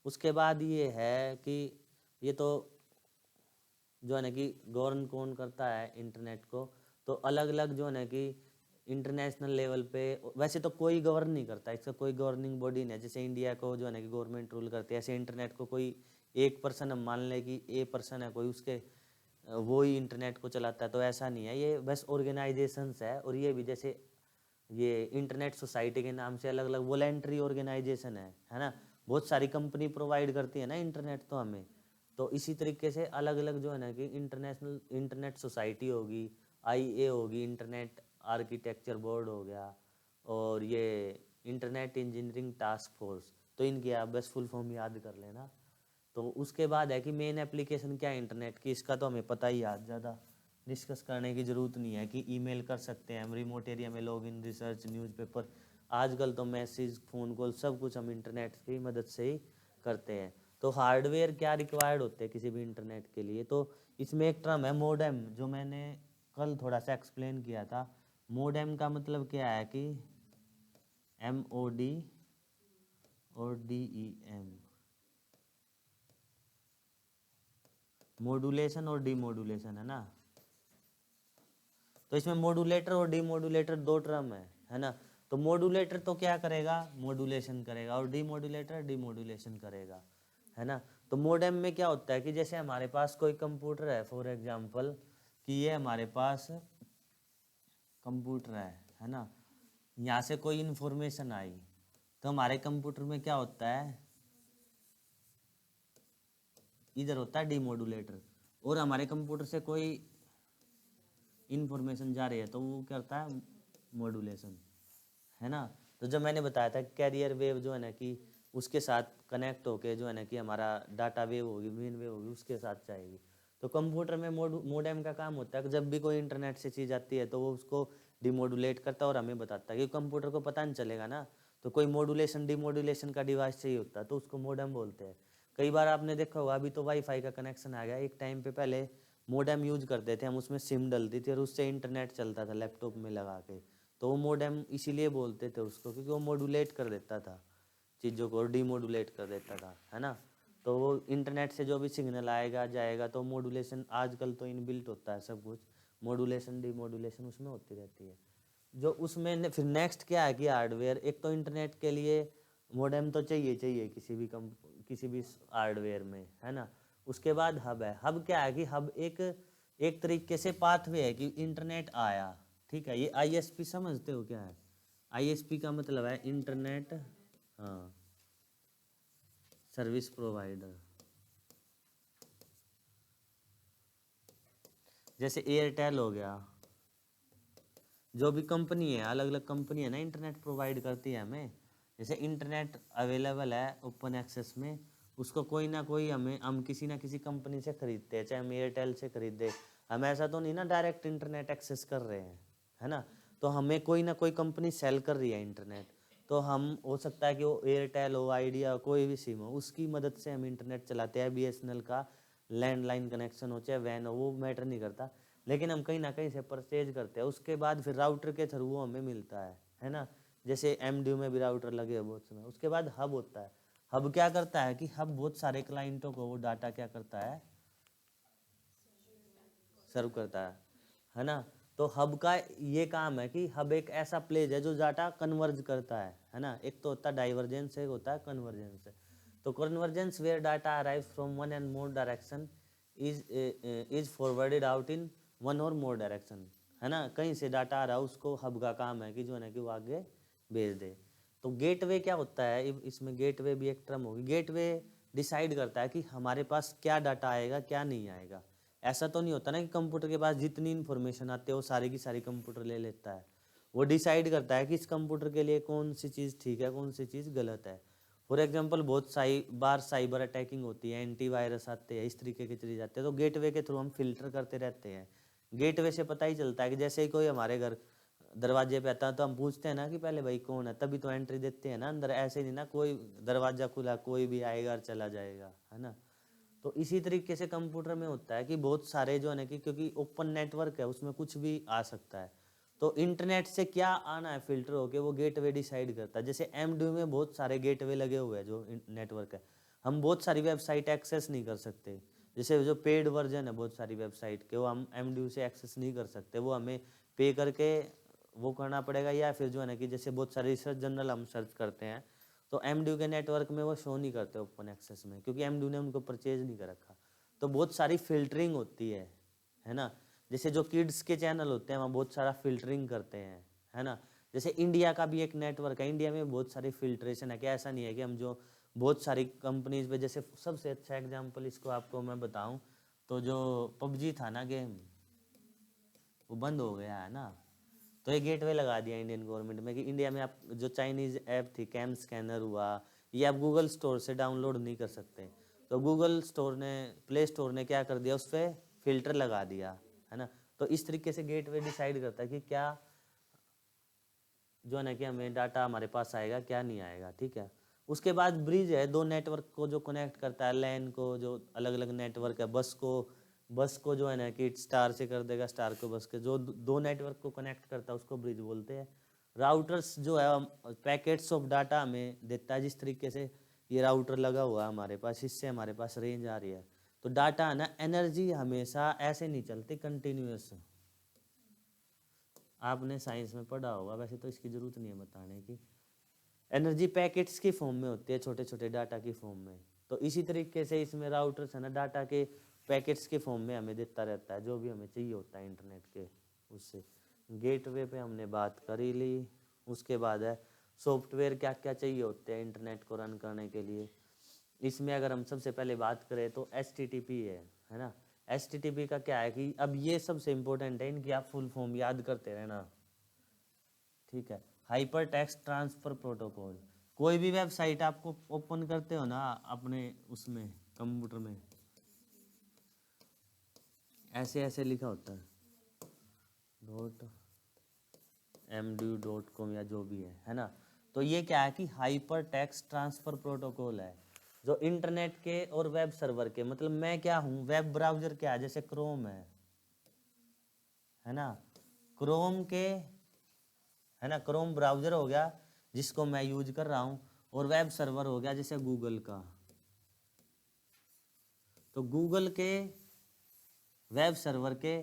उसके बाद ये है कि ये तो जो है ना कि गवर्न कौन करता है इंटरनेट को, तो अलग अलग जो है ना कि इंटरनेशनल लेवल पे वैसे तो कोई गवर्न नहीं करता, इसका कोई गवर्निंग बॉडी नहीं है। जैसे इंडिया को जो है ना कि गवर्नमेंट रूल करती है, ऐसे इंटरनेट को कोई एक पर्सन, हम मान लें कि ए पर्सन है कोई, उसके वो ही इंटरनेट को चलाता है, तो ऐसा नहीं है। ये बस ऑर्गेनाइजेशंस है, और ये भी जैसे ये इंटरनेट सोसाइटी के नाम से अलग अलग वॉलेंट्री ऑर्गेनाइजेशन है ना। बहुत सारी कंपनी प्रोवाइड करती है ना इंटरनेट तो हमें। तो इसी तरीके से अलग अलग जो है ना कि इंटरनेशनल इंटरनेट सोसाइटी होगी, IA होगी, इंटरनेट आर्किटेक्चर बोर्ड हो गया, और ये इंटरनेट इंजीनियरिंग टास्क फोर्स, तो इनकी आप बस फुल फॉर्म याद कर लेना। तो उसके बाद है कि मेन एप्लीकेशन क्या है इंटरनेट की, इसका तो हमें पता ही है, ज़्यादा डिस्कस करने की ज़रूरत नहीं है कि ईमेल कर सकते हैं हम, रिमोट एरिया में लॉगिन, रिसर्च, न्यूज़पेपर, आजकल तो मैसेज, फ़ोन कॉल सब कुछ हम इंटरनेट की मदद से ही करते हैं। तो हार्डवेयर क्या रिक्वायर्ड होते हैं किसी भी इंटरनेट के लिए, तो इसमें एक टर्म है मोडेम, जो मैंने कल थोड़ा सा एक्सप्लेन किया था। मोडेम का मतलब क्या है कि MOD और DEM, मॉड्यूलेशन और डीमॉड्यूलेशन, है ना। तो इसमें मॉड्यूलेटर और डीमॉड्यूलेटर दो टर्म है ना। तो मॉड्यूलेटर तो क्या करेगा, मॉड्यूलेशन करेगा, और डीमॉड्यूलेटर डीमॉड्यूलेशन करेगा, है ना। तो मोडेम में क्या होता है कि जैसे हमारे पास कोई कंप्यूटर है, फॉर एग्जांपल कि ये हमारे पास कंप्यूटर है ना। यहाँ से कोई इन्फॉर्मेशन आई, तो हमारे कंप्यूटर में क्या होता है, इधर होता है डीमॉड्यूलेटर, और हमारे कंप्यूटर से कोई इन्फॉर्मेशन जा रही है तो वो क्या करता है, मॉड्यूलेशन, है ना। तो जब मैंने बताया था कैरियर वेव जो है ना कि उसके साथ कनेक्ट होके जो है ना कि हमारा डाटा वेव होगी, मेन वेव होगी, उसके साथ जाएगी। तो कंप्यूटर में मोडेम का काम होता है कि जब भी कोई इंटरनेट से चीज़ आती है तो वो उसको डिमोडुलेट करता है और हमें बताता है, कि कंप्यूटर को पता नहीं चलेगा ना। तो कोई मॉड्यूलेशन डिमोडुलेशन का डिवाइस चाहिए होता है, तो उसको मोडेम बोलते हैं। कई बार आपने देखा होगा, अभी तो वाईफाई का कनेक्शन आ गया, एक टाइम पे पहले मोडेम यूज करते थे हम, उसमें सिम डलती थी और उससे इंटरनेट चलता था लैपटॉप में लगा के। तो वो मोडेम इसीलिए बोलते थे उसको, क्योंकि वो मॉड्यूलेट कर देता था चीज़ों को और डीमोडुलेट कर देता था, है ना। तो वो इंटरनेट से जो भी सिग्नल आएगा जाएगा, तो मॉड्यूलेशन आजकल तो इनबिल्ट होता है सब कुछ, मॉड्यूलेशन डीमॉड्यूलेशन उसमें होती रहती है। जो उसमें फिर नेक्स्ट क्या है कि हार्डवेयर, एक तो इंटरनेट के लिए मोडेम तो चाहिए चाहिए किसी भी हार्डवेयर में, है ना। उसके बाद हब है। हब क्या है कि हब एक तरीके से पाथवे है कि इंटरनेट आया, ठीक है। ये ISP समझते हो क्या है? ISP का मतलब है इंटरनेट, हाँ, सर्विस प्रोवाइडर। जैसे एयरटेल हो गया, जो भी कंपनी है, अलग अलग कंपनी है ना, इंटरनेट प्रोवाइड करती है हमें। जैसे इंटरनेट अवेलेबल है ओपन एक्सेस में, उसको कोई ना कोई हम किसी ना किसी कंपनी से खरीदते हैं, चाहे हम एयरटेल से खरीदे। हम ऐसा तो नहीं ना डायरेक्ट इंटरनेट एक्सेस कर रहे हैं, है ना। तो हमें कोई ना कोई कंपनी सेल कर रही है इंटरनेट, तो हम हो सकता है कि वो एयरटेल हो, आइडिया हो, कोई भी सिम हो, उसकी मदद से हम इंटरनेट चलाते हैं। BSNL का लैंडलाइन कनेक्शन हो चाहे वैन हो, वो मैटर नहीं करता, लेकिन हम कहीं ना कहीं से परचेज करते हैं। उसके बाद फिर राउटर के थ्रू वो हमें मिलता है ना। जैसे MDU में भी राउटर लगे हैं बहुत समय। उसके बाद हब होता है। हब क्या करता है कि हब बहुत सारे क्लाइंटों को वो डाटा क्या करता है, सर्व करता है ना। तो हब का ये काम है कि हब एक ऐसा प्लेस है जो डाटा कन्वर्ज करता है ना। एक तो होता है डाइवर्जेंस, एक होता है कन्वर्जेंस। तो convergence where data arrive from one and more direction is forwarded out in one or more direction, है ना। कहीं से डाटा आ रहा है, उसको हब का काम है कि जो है ना कि वो आगे भेज दे। तो गेटवे क्या होता है, इसमें गेटवे भी एक टर्म होगी। गेटवे डिसाइड करता है कि हमारे पास क्या डाटा आएगा क्या नहीं आएगा। ऐसा तो नहीं होता ना कि कंप्यूटर के पास जितनी इन्फॉर्मेशन आती है वो सारी की सारी कंप्यूटर ले लेता है। वो डिसाइड करता है कि इस कंप्यूटर के लिए कौन सी चीज़ ठीक है, कौन सी चीज़ गलत है। फॉर एग्जांपल बहुत बार साइबर अटैकिंग होती है, एंटीवायरस आते हैं, इस तरीके की चीज़ आती है, तो गेटवे के थ्रू हम फिल्टर करते रहते हैं। गेटवे से पता ही चलता है कि जैसे ही कोई हमारे घर दरवाजे पे आता है तो हम पूछते हैं ना कि पहले भाई कौन है, तभी तो एंट्री देते हैं ना अंदर। ऐसे नहीं ना कोई दरवाजा खुला कोई भी आएगा और चला जाएगा, है ना। तो इसी तरीके से कंप्यूटर में होता है कि बहुत सारे जो है ना कि क्योंकि ओपन नेटवर्क है उसमें कुछ भी आ सकता है। तो इंटरनेट से क्या आना है फिल्टर होके, वो गेटवे डिसाइड करता है। जैसे MDU में बहुत सारे गेटवे लगे हुए हैं जो नेटवर्क है, हम बहुत सारी वेबसाइट एक्सेस नहीं कर सकते। जैसे जो पेड वर्जन है बहुत सारी वेबसाइट के, वो हम MDU से एक्सेस नहीं कर सकते, वो हमें पे करके वो करना पड़ेगा। या फिर जो है ना कि जैसे बहुत सारे रिसर्च जर्नल हम सर्च करते हैं तो MDU के नेटवर्क में वो शो नहीं करते ओपन एक्सेस में, क्योंकि MDU ने उनको परचेज नहीं कर रखा। तो बहुत सारी फिल्टरिंग होती है ना। जैसे जो किड्स के चैनल होते हैं वहाँ बहुत सारा फिल्टरिंग करते हैं, है ना। जैसे इंडिया का भी एक नेटवर्क है, इंडिया में बहुत सारी फिल्ट्रेशन है। कि ऐसा नहीं है कि हम जो बहुत सारी कंपनीज पे, जैसे सबसे अच्छा एग्जाम्पल इसको आपको मैं बताऊं तो जो PUBG था ना गेम, वो बंद हो गया है ना। तो ये गेटवे लगा दिया इंडियन गवर्नमेंट में कि इंडिया में आप जो चाइनीज ऐप थी कैम स्कैनर हुआ, ये आप गूगल स्टोर से डाउनलोड नहीं कर सकते। तो गूगल स्टोर ने, प्ले स्टोर ने क्या कर दिया, उस पर फिल्टर लगा दिया, है ना। तो इस तरीके से गेटवे डिसाइड करता है कि क्या जो है ना कि हमें डाटा हमारे पास आएगा क्या नहीं आएगा, ठीक है। उसके बाद ब्रिज है, दो नेटवर्क को जो कनेक्ट करता है, लैन को, जो अलग अलग नेटवर्क है, बस को जो है ना कि स्टार से कर देगा, स्टार को बस के, जो दो नेटवर्क को कनेक्ट करता है उसको ब्रिज बोलते हैं। राउटर्स जो है पैकेट्स ऑफ डाटा हमें देता है, जिस तरीके से ये राउटर लगा हुआ है हमारे पास, इससे हमारे पास रेंज आ रही है। तो डाटा है ना, एनर्जी हमेशा ऐसे नहीं चलती कंटिन्यूस। आपने साइंस में पढ़ा होगा, वैसे तो इसकी जरूरत नहीं है बताने की। एनर्जी पैकेट्स की फॉर्म में होती है, छोटे छोटे डाटा की फॉर्म में। तो इसी तरीके से इसमें राउटर्स है ना, डाटा के पैकेट्स के फॉर्म में हमें देता रहता है जो भी हमें चाहिए होता है इंटरनेट के उससे। गेटवे पे हमने बात कर ही ली। उसके बाद है सॉफ्टवेयर, क्या क्या चाहिए होते हैं इंटरनेट को रन करने के लिए। इसमें अगर हम सबसे पहले बात करें तो HTTP है ना। HTTP का क्या है कि अब ये सबसे इम्पोर्टेंट है, इनकी आप फुल फॉर्म याद करते रहना, ठीक है। Hyper text transfer protocol. कोई भी वेबसाइट आपको ओपन करते हो ना अपने उसमें कंप्यूटर में, ऐसे ऐसे लिखा होता है .mdu.com या जो भी है ना। तो ये क्या है कि हाइपर टेक्स्ट ट्रांसफर प्रोटोकॉल है जो इंटरनेट के और वेब सर्वर के, मतलब मैं क्या हूँ, वेब ब्राउजर क्या है, जैसे क्रोम है ना। क्रोम के, है ना, क्रोम ब्राउजर हो गया जिसको मैं यूज कर रहा हूँ, और वेब सर्वर हो गया जैसे गूगल का। तो गूगल के वेब सर्वर के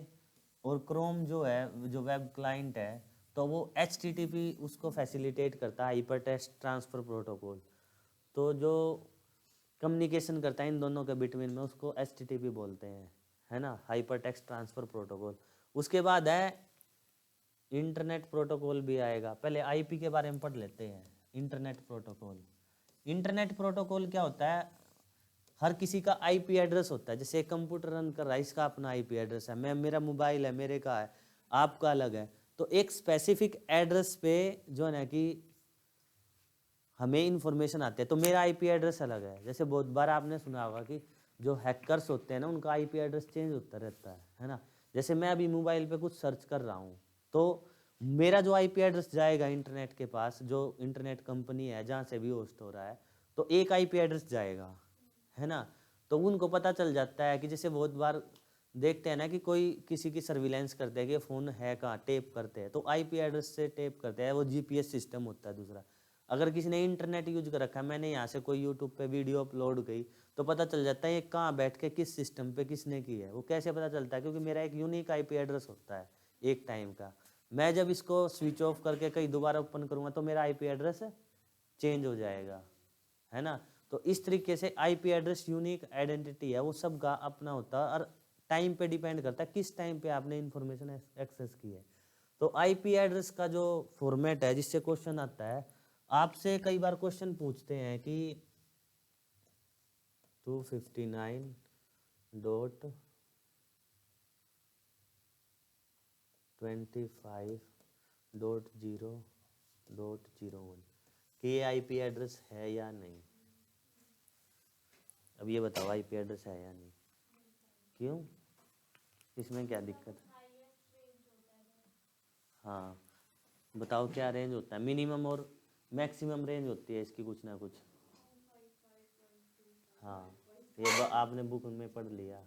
और क्रोम जो है जो वेब क्लाइंट है, तो वो HTTP उसको फैसिलिटेट करता है, हाइपर टेक्स्ट ट्रांसफर प्रोटोकॉल। तो जो कम्युनिकेशन करता है इन दोनों के बिटवीन में उसको HTTP बोलते हैं, है ना, हाइपर टेक्स्ट ट्रांसफर प्रोटोकॉल। उसके बाद है इंटरनेट प्रोटोकॉल भी आएगा। पहले IP के बारे में पढ़ लेते हैं। इंटरनेट प्रोटोकॉल, इंटरनेट प्रोटोकॉल क्या होता है, हर किसी का IP एड्रेस होता है। जैसे कंप्यूटर रन कर रहा है, इसका अपना IP एड्रेस है, मैं, मेरा मोबाइल है, मेरे का है, आपका अलग है। तो एक स्पेसिफिक एड्रेस पे जो है ना कि हमें इंफॉर्मेशन आती है। तो मेरा आईपी एड्रेस अलग है। जैसे बहुत बार आपने सुना होगा कि जो हैकर्स होते हैं ना, उनका आईपी एड्रेस चेंज होता रहता है ना। जैसे मैं अभी मोबाइल पे कुछ सर्च कर रहा हूँ, तो मेरा जो आईपी एड्रेस जाएगा इंटरनेट के पास, जो इंटरनेट कंपनी है जहाँ से भी होस्ट हो रहा है, तो एक आईपी एड्रेस जाएगा, है ना। तो उनको पता चल जाता है कि जैसे बहुत बार देखते हैं ना कि कोई किसी की सर्विलेंस करते हैं कि फ़ोन है कहाँ, टेप करते हैं, तो आईपी एड्रेस से टेप करते हैं। वो जीपीएस सिस्टम होता है दूसरा। अगर किसी ने इंटरनेट यूज कर रखा है, मैंने यहाँ से कोई यूट्यूब पे वीडियो अपलोड की, तो पता चल जाता है ये कहाँ बैठ के किस सिस्टम पे किसने की है। वो कैसे पता चलता है? क्योंकि मेरा एक यूनिक आईपी एड्रेस होता है एक टाइम का। मैं जब इसको स्विच ऑफ करके कहीं दोबारा ओपन करूँगा तो मेरा आईपी एड्रेस चेंज हो जाएगा, है ना। तो इस तरीके से आईपी एड्रेस यूनिक आइडेंटिटी है, वो सबका अपना होता है और टाइम पे डिपेंड करता है किस टाइम पे आपने इंफॉर्मेशन एक्सेस की है। तो आईपी एड्रेस का जो फॉर्मेट है जिससे क्वेश्चन आता है, आपसे कई बार क्वेश्चन पूछते हैं कि 259.25.0.01 कि ये आईपी एड्रेस है या नहीं। अब ये बताओ आईपी एड्रेस है या नहीं, क्यों, इसमें क्या दिक्कत है? हाँ बताओ क्या रेंज होता है? मिनिमम और मैक्सिमम रेंज होती है इसकी कुछ ना कुछ। हाँ ये आपने बुक में पढ़ लिया।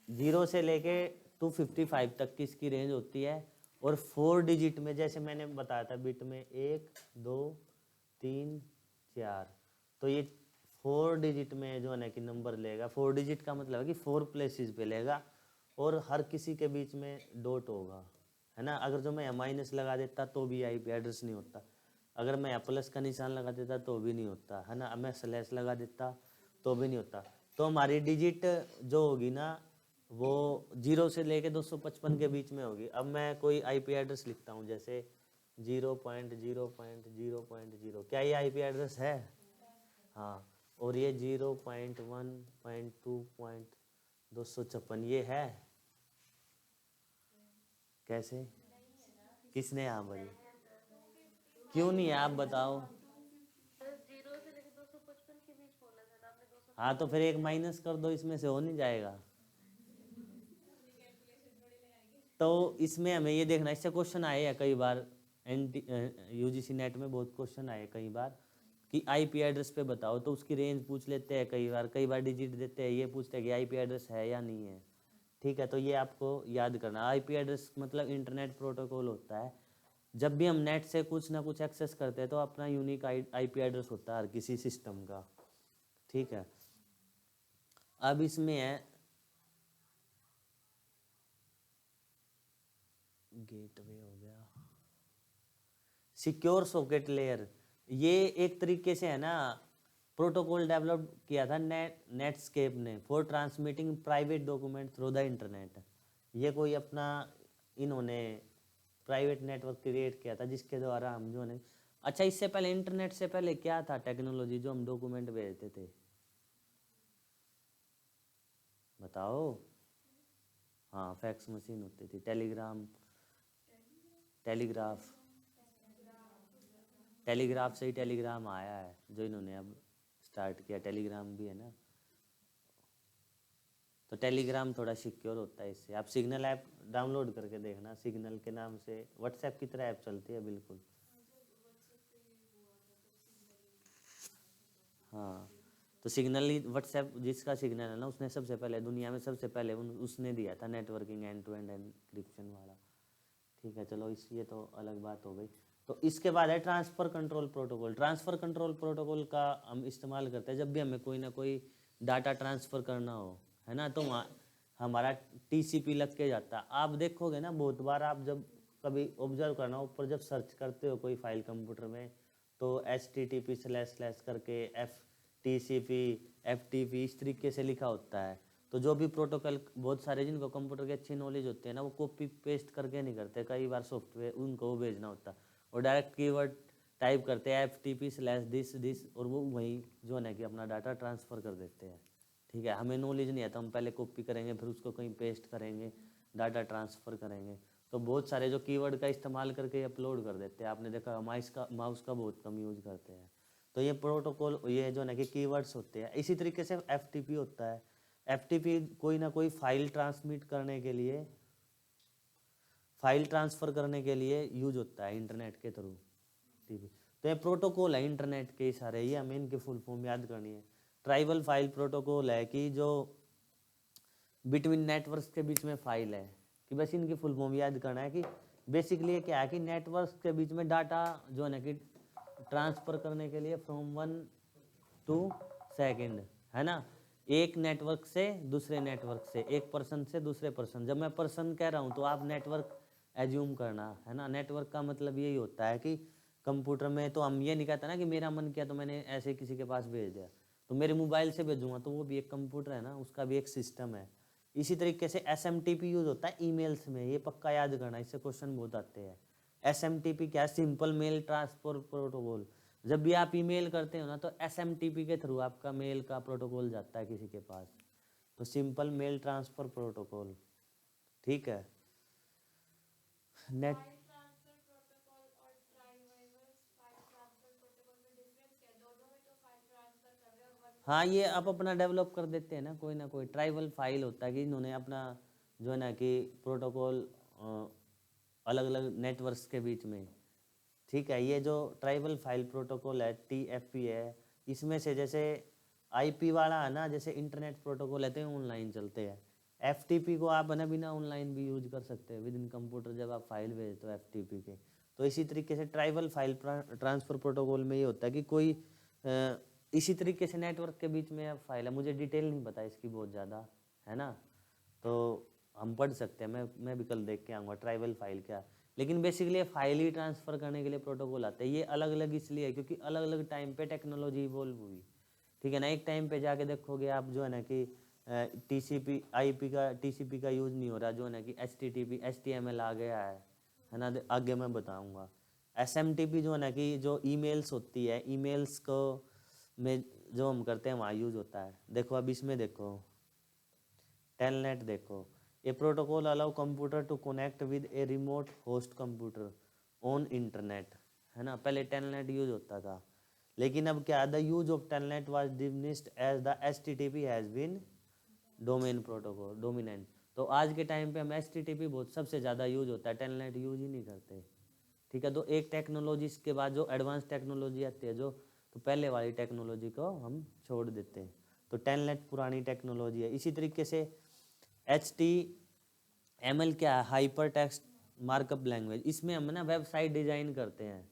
0 से लेके 255 तक की इसकी रेंज होती है। और 4 डिजिट में, जैसे मैंने बताया था बिट में 1 2 3 4, तो ये 4 डिजिट में जो है ना कि नंबर लेगा। 4 डिजिट का मतलब है कि 4 प्लेसेस पे लेगा और हर किसी के बीच में डॉट होगा, है ना। अगर जो मैं माइनस लगा देता तो भी आईपी एड्रेस नहीं होता, अगर मैं प्लस का निशान लगा देता तो भी नहीं होता, है ना। अब मैं स्लैश लगा देता तो भी नहीं होता। तो हमारी डिजिट जो होगी ना, वो 0 से लेके 255 के बीच में होगी। अब मैं कोई आईपी एड्रेस लिखता हूँ जैसे 0.0.0.0, क्या ये आईपी एड्रेस है? हाँ। और ये 0.1.2.256 ये है? कैसे? किसने यहाँ बोली? क्यों नहीं है आप बताओ। हाँ तो फिर एक माइनस कर दो, इसमें से हो नहीं जाएगा। तो इसमें हमें ये देखना, इससे क्वेश्चन आए हैं कई बार, एनटी यूजीसी नेट में बहुत क्वेश्चन आए कई बार कि आईपी एड्रेस पे बताओ, तो उसकी रेंज पूछ लेते हैं कई बार डिजिट देते हैं, ये पूछते हैं कि आईपी एड्रेस है या नहीं है। ठीक है, तो ये आपको याद करना। आईपी एड्रेस मतलब इंटरनेट प्रोटोकॉल होता है। जब भी हम नेट से कुछ ना कुछ एक्सेस करते हैं तो अपना यूनिक आईपी एड्रेस होता है हर किसी सिस्टम का। ठीक है, अब इसमें है गेटवे हो गया, सिक्योर सॉकेट लेयर। ये एक तरीके से है ना प्रोटोकॉल डेवलप किया था नेटस्केप ने for transmitting private document through the internet. ये कोई अपना इन्होंने प्राइवेट नेटवर्क क्रिएट किया था जिसके द्वारा हम जो है। अच्छा, इससे पहले इंटरनेट से पहले क्या था टेक्नोलॉजी जो हम डॉक्यूमेंट भेजते थे? बताओ। हाँ फैक्स मशीन होती थी, टेलीग्राम, टेलीग्राफ, टेलीग्राफ से ही टेलीग्राम आया है जो इन्होंने अब स्टार्ट किया, टेलीग्राम भी है ना। तो टेलीग्राम थोड़ा सिक्योर होता है इससे। आप सिग्नल ऐप डाउनलोड करके देखना, सिग्नल के नाम से व्हाट्सएप की तरह ऐप चलती है बिल्कुल। हाँ तो सिग्नल ही, व्हाट्सएप जिसका सिग्नल है ना, उसने सबसे पहले दुनिया में सबसे पहले उसने दिया था networking end to end encryption वाला। ठीक है चलो, इस ये तो अलग बात हो गई। तो इसके बाद है transfer control protocol. Transfer control protocol का हम इस्तेमाल करते हैं जब भी हमें कोई ना कोई डाटा ट्रांसफ़र करना हो, है ना। तो वहाँ हमारा टीसीपी लग के जाता है। आप देखोगे ना बहुत बार, आप जब कभी ऑब्जर्व करना ऊपर जब सर्च करते हो कोई फाइल कंप्यूटर में, तो http// करके FTCP FTP इस तरीके से लिखा होता है। तो जो भी प्रोटोकॉल, बहुत सारे जिनको कंप्यूटर की अच्छी नॉलेज होती है ना, वो कॉपी पेस्ट करके नहीं करते, कई बार सॉफ्टवेयर उनको वो भेजना होता है और डायरेक्ट कीवर्ड टाइप करते हैं FTP/this और वो वहीं जो है ना कि अपना डाटा ट्रांसफ़र कर देते हैं। ठीक है, हमें नॉलेज नहीं है तो हम पहले कॉपी करेंगे, फिर उसको कहीं पेस्ट करेंगे, डाटा ट्रांसफ़र करेंगे। तो बहुत सारे जो कीवर्ड का इस्तेमाल करके अपलोड कर देते हैं। आपने देखा माउस का बहुत कम यूज करते हैं। तो ये प्रोटोकॉल, ये जो ना कि कीवर्ड्स होते हैं। इसी तरीके से एफटीपी होता है। एफटीपी कोई ना कोई फाइल ट्रांसमिट करने के लिए, फाइल ट्रांसफर करने के लिए यूज होता है इंटरनेट के थ्रू। टीपी तो ये प्रोटोकॉल है इंटरनेट के सारे, ये हमें इनकी फुल फॉर्म याद करनी है। ट्राइबल फाइल प्रोटोकॉल है कि जो बिटवीन नेटवर्क्स के बीच में फाइल है, कि बस इनकी फुल फॉर्म याद करना है कि बेसिकली क्या है कि नेटवर्क्स के बीच में डाटा जो है ना कि ट्रांसफर करने के लिए फ्रॉम 1 to सेकेंड, है ना, एक नेटवर्क से दूसरे नेटवर्क से, एक पर्सन से दूसरे पर्सन। जब मैं पर्सन कह रहा हूँ तो आप नेटवर्क एज्यूम करना, है ना। नेटवर्क का मतलब यही होता है कि कंप्यूटर में तो हम ये नहीं कहते ना कि मेरा मन किया तो मैंने ऐसे किसी के पास भेज दिया, तो मेरे मोबाइल से भेजूंगा तो वो भी एक कंप्यूटर है ना, उसका भी एक सिस्टम है। इसी तरीके से SMTP यूज होता है ईमेल्स में, ये पक्का याद करना, इससे क्वेश्चन बहुत आते हैं। SMTP क्या है? Simple mail transfer protocol. जब भी आप ईमेल करते हो ना तो SMTP के थ्रू आपका मेल का प्रोटोकॉल जाता है किसी के पास, तो सिंपल मेल ट्रांसफर प्रोटोकॉल, ठीक है। नेट हाँ, ये आप अपना डेवलप कर देते हैं ना कोई ट्राइबल फाइल होता है कि इन्होंने अपना जो है ना कि प्रोटोकॉल अलग अलग नेटवर्क्स के बीच में, ठीक है। ये जो ट्राइबल फाइल प्रोटोकॉल है TFP है, इसमें से जैसे IP वाला है ना, जैसे इंटरनेट प्रोटोकॉल रहते हैं ऑनलाइन चलते हैं। FTP को आप है ना बिना ऑनलाइन भी यूज कर सकते हैं विद इन कंप्यूटर, जब आप फाइल भेजते हो FTP के। तो इसी तरीके से ट्राइबल फाइल ट्रांसफर प्रोटोकॉल में ये होता है कि कोई इसी तरीके से नेटवर्क के बीच में फाइल है, मुझे डिटेल नहीं पता इसकी बहुत ज़्यादा, है ना, तो हम पढ़ सकते हैं, मैं भी कल देख के आऊँगा ट्राइबल फाइल क्या। लेकिन बेसिकली फाइल ही ट्रांसफ़र करने के लिए प्रोटोकॉल आते हैं। ये अलग अलग इसलिए है क्योंकि अलग अलग टाइम पे टेक्नोलॉजी इवॉल्व हुई, ठीक है ना। एक टाइम पे जाके देखोगे आप जो है ना कि TCP का यूज़ नहीं हो रहा, जो है ना कि HTTP HTML आ गया है ना, आगे मैं बताऊँगा। SMTP जो है ना कि जो ईमेल्स होती है, ईमेल्स को में जो हम करते हैं वहाँ यूज़ होता है। देखो अब इसमें देखो टेलनेट, देखो ये protocol allow computer to connect with a remote host computer on internet, है ना। पहले टेलनेट यूज होता था, लेकिन अब क्या, the use of Telnet was diminished as the HTTP has been domain protocol dominant. तो आज के टाइम पे हम HTTP बहुत सबसे ज़्यादा यूज होता है, टेलनेट यूज ही नहीं करते, ठीक है। तो एक टेक्नोलॉजी के बाद जो एडवांस टेक्नोलॉजी आती है जो, तो पहले वाली टेक्नोलॉजी को हम छोड़ देते हैं। तो टेलनेट पुरानी टेक्नोलॉजी है। इसी तरीके से HTML क्या है? Hyper text markup language. इसमें हम ना वेबसाइट डिजाइन करते हैं,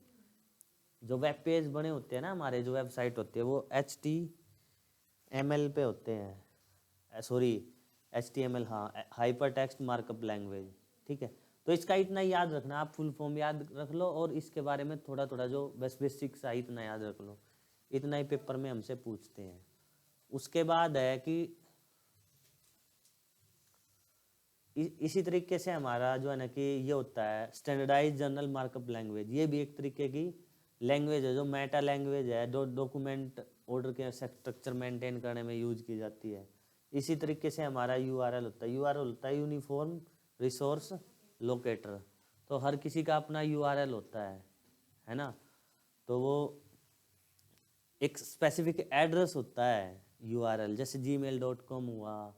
जो वेब पेज बने होते हैं ना हमारे, जो वेबसाइट होती है वो HTML पे होते हैं, सॉरी HTML, हाँ, हाइपर टेक्स्ट मार्कअप लैंग्वेज, ठीक है। तो इसका इतना याद रखना, आप फुल फॉर्म याद रख लो और इसके बारे में थोड़ा थोड़ा जो बस बेसिक्स है इतना याद रख लो, इतना ही पेपर में हमसे पूछते हैं। उसके बाद है कि इसी तरीके से हमारा जो है ना कि ये होता है स्टैंडर्डाइज जर्नल मार्कअप लैंग्वेज। ये भी एक तरीके की लैंग्वेज है जो मेटा लैंग्वेज है, डॉक्यूमेंट ऑर्डर के स्ट्रक्चर मेंटेन करने में यूज की जाती है। इसी तरीके से हमारा URL होता है। URL होता है यूनिफॉर्म रिसोर्स लोकेटर। तो हर किसी का अपना URL होता है ना। तो वो एक स्पेसिफिक एड्रेस होता है URL, जैसे gmail.com हुआ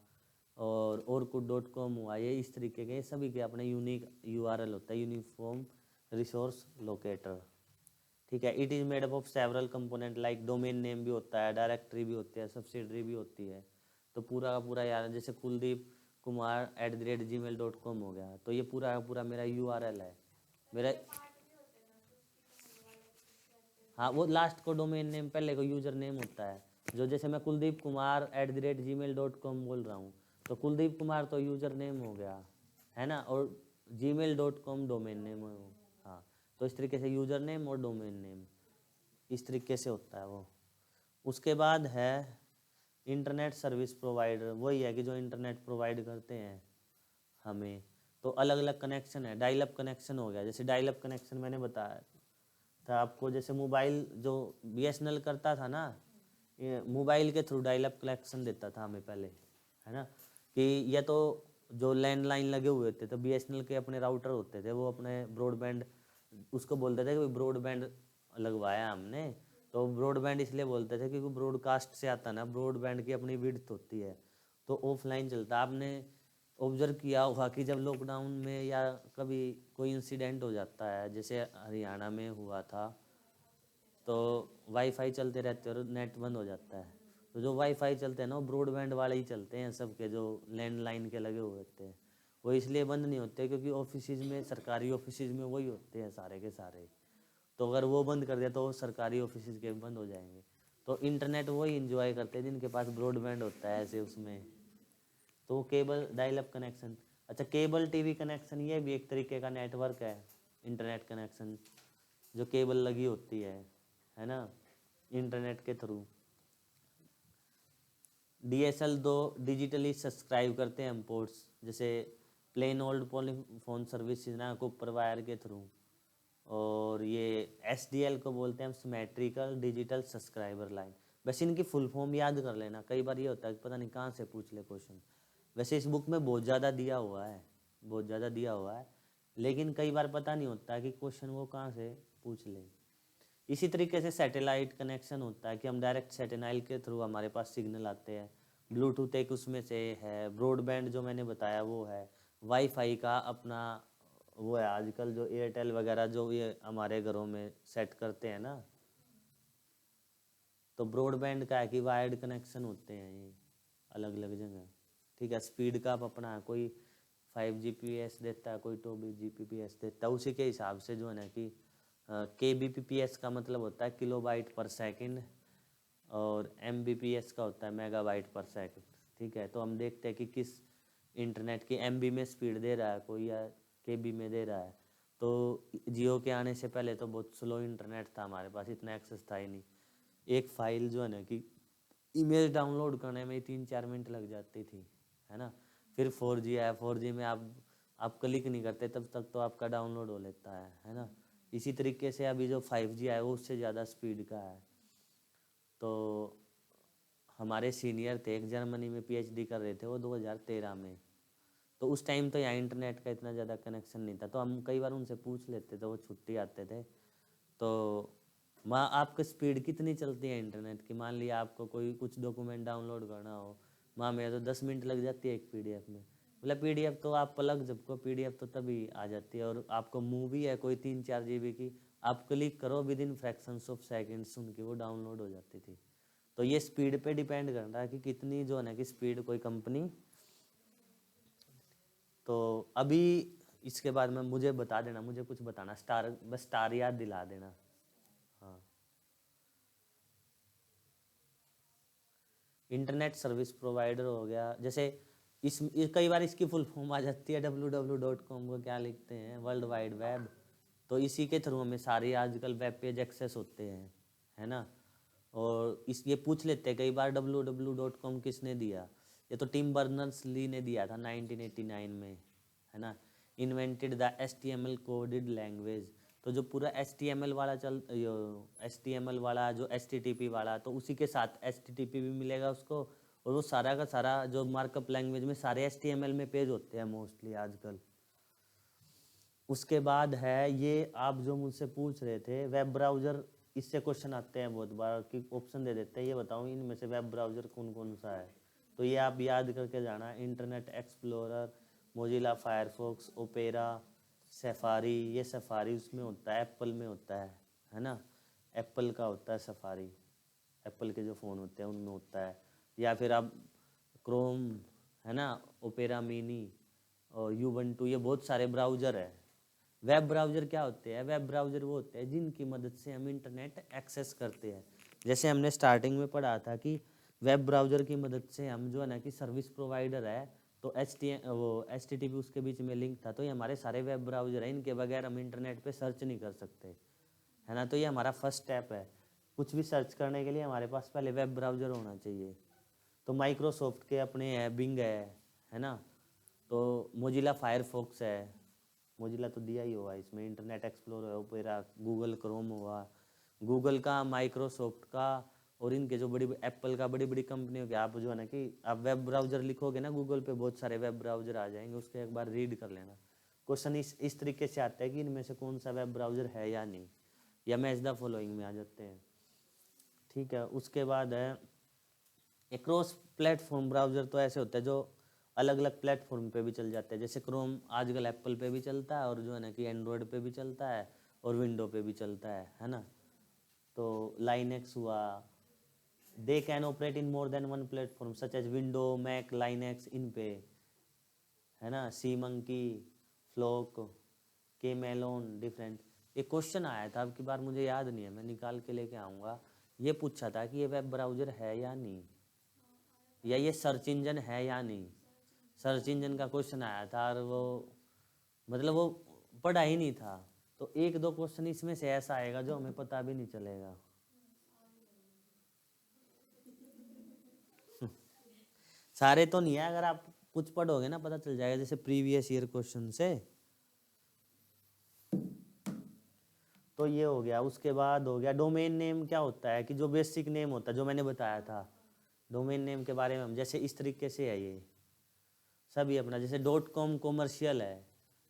और orkut.com हुआ, ये इस तरीके के सभी के अपने यूनिक URL होता है, यूनिफॉर्म रिसोर्स लोकेटर, ठीक है। It is made up of several component like domain name भी होता है, डायरेक्टरी भी होती है, सब्सिडरी भी होती है। तो पूरा का पूरा यार, जैसे kuldip kumar@gmail.com हो गया, तो ये पूरा का पूरा मेरा URL है मेरा। हाँ, वो लास्ट को डोमेन नेम, पहले को यूजर नेम होता है। जो जैसे मैं kuldipkumar@gmail.com बोल रहा हूँ, तो कुलदीप कुमार तो यूजर नेम हो गया, है ना, और gmail.com डोमेन नेम हो। हाँ, तो इस तरीके से यूजर नेम और डोमेन नेम इस तरीके से होता है वो। उसके बाद है इंटरनेट सर्विस प्रोवाइडर, वही है कि जो इंटरनेट प्रोवाइड करते हैं हमें। तो अलग अलग कनेक्शन है। डायल अप कनेक्शन हो गया, जैसे डायल अप कनेक्शन मैंने बताया था आपको, जैसे मोबाइल जो BSNL करता था ना, ये मोबाइल के थ्रू डायल अप कनेक्शन देता था हमें पहले, है ना, कि या तो जो लैंडलाइन लगे हुए थे तो बीएसएनएल के अपने राउटर होते थे, वो अपने ब्रॉडबैंड उसको बोलते थे कि ब्रॉडबैंड लगवाया हमने। तो ब्रॉडबैंड इसलिए बोलते थे क्योंकि ब्रॉडकास्ट से आता ना, ब्रॉडबैंड की अपनी विड्थ होती है, तो ऑफलाइन चलता। आपने ऑब्जर्व किया होगा कि जब लॉकडाउन में या कभी कोई इंसिडेंट हो जाता है, जैसे हरियाणा में हुआ था, तो वाईफाई चलते रहते हैं और नेट बंद हो जाता है। तो जो वाईफाई चलते हैं ना, वो ब्रॉडबैंड वाले ही चलते हैं सबके, जो लैंडलाइन के लगे हुए होते हैं। वो इसलिए बंद नहीं होते क्योंकि ऑफिसेज में, सरकारी ऑफिसेज में वही होते हैं सारे के सारे। तो अगर वो बंद कर दिया तो सरकारी ऑफिसेज के बंद हो जाएंगे। तो इंटरनेट वही इंजॉय करते हैं जिनके पास ब्रॉडबैंड होता है ऐसे उसमें। तो केबल डायल अप कनेक्शन, अच्छा केबल टीवी कनेक्शन, ये भी एक तरीके का नेटवर्क है, इंटरनेट कनेक्शन, जो केबल लगी होती है ना, इंटरनेट के थ्रू। डीएसएल दो डिजिटली सब्सक्राइब करते हैं हम पोर्ट्स, जैसे प्लेन ओल्ड टेलीफोन सर्विस ना कॉपर वायर के थ्रू। और ये एसडीएल को बोलते हैं हम, सिमेट्रिकल डिजिटल सब्सक्राइबर लाइन। वैसे इनकी फुल फॉर्म याद कर लेना, कई बार ये होता है कि पता नहीं कहाँ से पूछ ले क्वेश्चन। वैसे इस बुक में बहुत ज़्यादा दिया हुआ है, बहुत ज़्यादा दिया हुआ है, लेकिन कई बार पता नहीं होता कि क्वेश्चन वो कहाँ से पूछ ले। इसी तरीके से सैटेलाइट कनेक्शन होता है कि हम डायरेक्ट सैटेलाइट के थ्रू हमारे पास सिग्नल आते हैं। ब्लूटूथ एक उसमें से है, ब्रॉडबैंड जो मैंने बताया वो है, वाईफाई का अपना वो है आजकल, जो एयरटेल वगैरह जो ये हमारे घरों में सेट करते हैं ना। तो ब्रॉडबैंड का है कि वायर्ड कनेक्शन होते हैं ये अलग अलग जगह, ठीक है। स्पीड का आप अपना, कोई 5 Gbps देता है, कोई 2 Gbps देता है, उसी के हिसाब से जो है ना कि kbps का मतलब होता है किलोबाइट पर सेकंड, और mbps का होता है मेगाबाइट पर सेकंड, ठीक है। तो हम देखते हैं कि किस इंटरनेट की MB में स्पीड दे रहा है कोई, या KB में दे रहा है। तो जियो के आने से पहले तो बहुत स्लो इंटरनेट था हमारे पास, इतना एक्सेस था ही नहीं। एक फाइल जो है ना कि इमेज डाउनलोड करने में 3-4 मिनट लग जाती थी, है ना। फिर 4G आया, 4G में आप क्लिक नहीं करते तब तक तो आपका डाउनलोड हो लेता है ना। इसी तरीके से अभी जो 5G आया वो उससे ज़्यादा स्पीड का है। तो हमारे सीनियर थे एक, जर्मनी में PhD कर रहे थे वो 2013 में। तो उस टाइम तो यहाँ इंटरनेट का इतना ज़्यादा कनेक्शन नहीं था, तो हम कई बार उनसे पूछ लेते थे, वो छुट्टी आते थे। तो माँ आपकी स्पीड कितनी चलती है इंटरनेट की, मान लिया आपको कोई कुछ डॉक्यूमेंट डाउनलोड करना हो, माँ मेरे तो 10 मिनट लग जाती है एक PDF में। बोला PDF तो आप पलक झपको, PDF तो तभी आ जाती है। और आपको मूवी है कोई 3-4 GB की, आप क्लिक करो with in fractions of seconds उनकी वो डाउनलोड हो जाती थी। तो ये स्पीड पे डिपेंड कर रहा है कि कितनी जो है ना कि स्पीड कोई कंपनी। तो अभी इसके बाद में मुझे बता देना, मुझे कुछ बताना, स्टार, बस स्टार याद दिला देना। हाँ, इंटरनेट सर्विस प्रोवाइडर हो गया, जैसे कई बार इसकी फुल फॉर्म आ जाती है www.com को क्या लिखते हैं, वर्ल्ड वाइड वेब। तो इसी के थ्रू हमें सारे आजकल वेब पेज एक्सेस होते हैं, है ना। और इस ये पूछ लेते हैं कई बार www.com किसने दिया, ये तो टिम बर्नर्स ली ने दिया था 1989 में, है ना। Invented the HTML coded language. तो जो पूरा HTML वाला HTML वाला जो HTTP वाला, तो उसी के साथ HTTP भी मिलेगा उसको। और वो सारा का सारा जो मार्कअप लैंग्वेज में सारे HTML में पेज होते हैं मोस्टली आजकल। उसके बाद है ये, आप जो मुझसे पूछ रहे थे वेब ब्राउज़र, इससे क्वेश्चन आते हैं बहुत बार कि ऑप्शन दे देते हैं, ये बताओ इनमें से वेब ब्राउज़र कौन कौन सा है। तो ये आप याद करके जाना, internet explorer, Mozilla Firefox, opera, safari. ये सफारी उसमें होता है, एप्पल में होता है ना। एप्पल का होता है सफारी, एप्पल के जो फ़ोन होते हैं उनमें होता है। या फिर आप क्रोम, है ना, ओपेरा मिनी और U12, ये बहुत सारे ब्राउज़र है। वेब ब्राउज़र क्या होते हैं, वेब ब्राउज़र वो होते हैं जिनकी मदद से हम इंटरनेट एक्सेस करते हैं। जैसे हमने स्टार्टिंग में पढ़ा था कि वेब ब्राउज़र की मदद से हम जो है ना कि सर्विस प्रोवाइडर है, तो HTTP उसके बीच में लिंक था, तो ये हमारे सारे वेब ब्राउज़र हैं, इनके बगैर हम इंटरनेट पे सर्च नहीं कर सकते, है ना। तो ये हमारा फर्स्ट स्टेप है, कुछ भी सर्च करने के लिए हमारे पास पहले वेब ब्राउज़र होना चाहिए। तो माइक्रोसॉफ्ट के अपने है, बिंग है ना। तो मोजिला फायरफॉक्स है, मोजिला तो दिया ही हुआ इसमें, internet explorer, opera, Google Chrome हुआ, गूगल का, माइक्रोसॉफ्ट का, और इनके जो बड़ी एप्पल का बड़ी बड़ी कंपनियों के, आप जो है ना कि आप वेब ब्राउजर लिखोगे ना गूगल पे, बहुत सारे वेब ब्राउजर आ जाएंगे, उसको एक बार रीड कर लेना। क्वेश्चन इस तरीके से आता है कि इनमें से कौन सा वेब ब्राउजर है या नहीं, या मैच द फॉलोइंग में आ जाते हैं। ठीक है, उसके बाद है एक क्रॉस प्लेटफॉर्म ब्राउजर, तो ऐसे होता है जो अलग अलग प्लेटफॉर्म पे भी चल जाते हैं, जैसे क्रोम आजकल एप्पल पे भी चलता है, और जो है ना कि एंड्रॉयड पे भी चलता है, और विंडो पे भी चलता है ना। तो लाइनेक्स हुआ, they can operate in more than one platform such as window, Mac, Linux, इन पे, है ना। SeaMonkey, Flock, K Meleon, different. एक क्वेश्चन आया था, अब की बार मुझे याद नहीं है, मैं निकाल के लेके आऊँगा। ये पूछा था कि ये वेब ब्राउजर है या नहीं, या ये सर्च इंजन है या नहीं। सर्च इंजन का क्वेश्चन आया था, और वो मतलब वो पढ़ा ही नहीं था। तो एक दो क्वेश्चन इसमें से ऐसा आएगा जो हमें पता भी नहीं चलेगा। सारे तो नहीं है, अगर आप कुछ पढ़ोगे ना पता चल जाएगा, जैसे प्रीवियस ईयर क्वेश्चन से। तो ये हो गया। उसके बाद हो गया डोमेन नेम। क्या होता है कि जो बेसिक नेम होता है, जो मैंने बताया था डोमेन नेम के बारे में, हम जैसे इस तरीके से है ये सभी अपना, जैसे डॉट कॉम कॉमर्शियल है।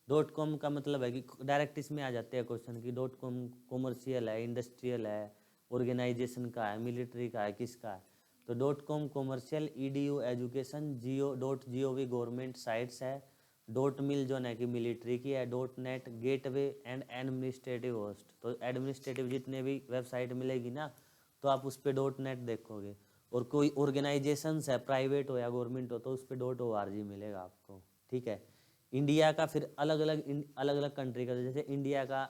डॉट कॉम का मतलब है कि डायरेक्ट इसमें आ जाते हैं क्वेश्चन की डॉट कॉम कॉमर्शियल है, इंडस्ट्रियल है, ऑर्गेनाइजेशन का है, मिलिट्री का है, किसका है। तो dot com commercial, EDU education, geo dot GOV government sites है, डॉट मिल जो है कि मिलिट्री की है, dot net gateway and administrative host. तो एडमिनिस्ट्रेटिव जितने भी वेबसाइट मिलेगी ना, तो आप उस पर डॉट नेट देखोगे। और कोई ऑर्गेनाइजेशंस है, प्राइवेट हो या गवर्नमेंट हो, तो उस पर .org मिलेगा आपको। ठीक है। इंडिया का फिर अलग अलग कंट्री का, जैसे इंडिया का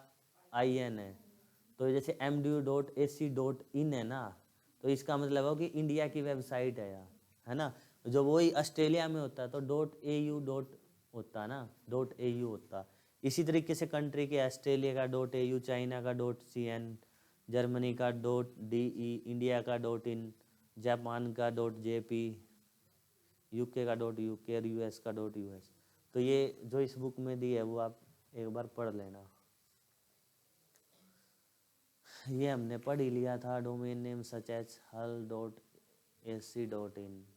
IN है, तो जैसे MDU.AC.in है ना, तो इसका मतलब है कि इंडिया की वेबसाइट है यार, है ना। जो वही ऑस्ट्रेलिया में होता है तो .au होता है ना, .au होता। इसी तरीके से कंट्री के ऑस्ट्रेलिया का .au, चाइना का .cn, जर्मनी का .de, इंडिया का .in, जापान का .jp, UK का .uk, और US का .us। तो ये जो इस बुक में दी है वो आप एक बार पढ़ लेना। ये हमने पढ़ ही लिया था, domain name such as hal.ac.in।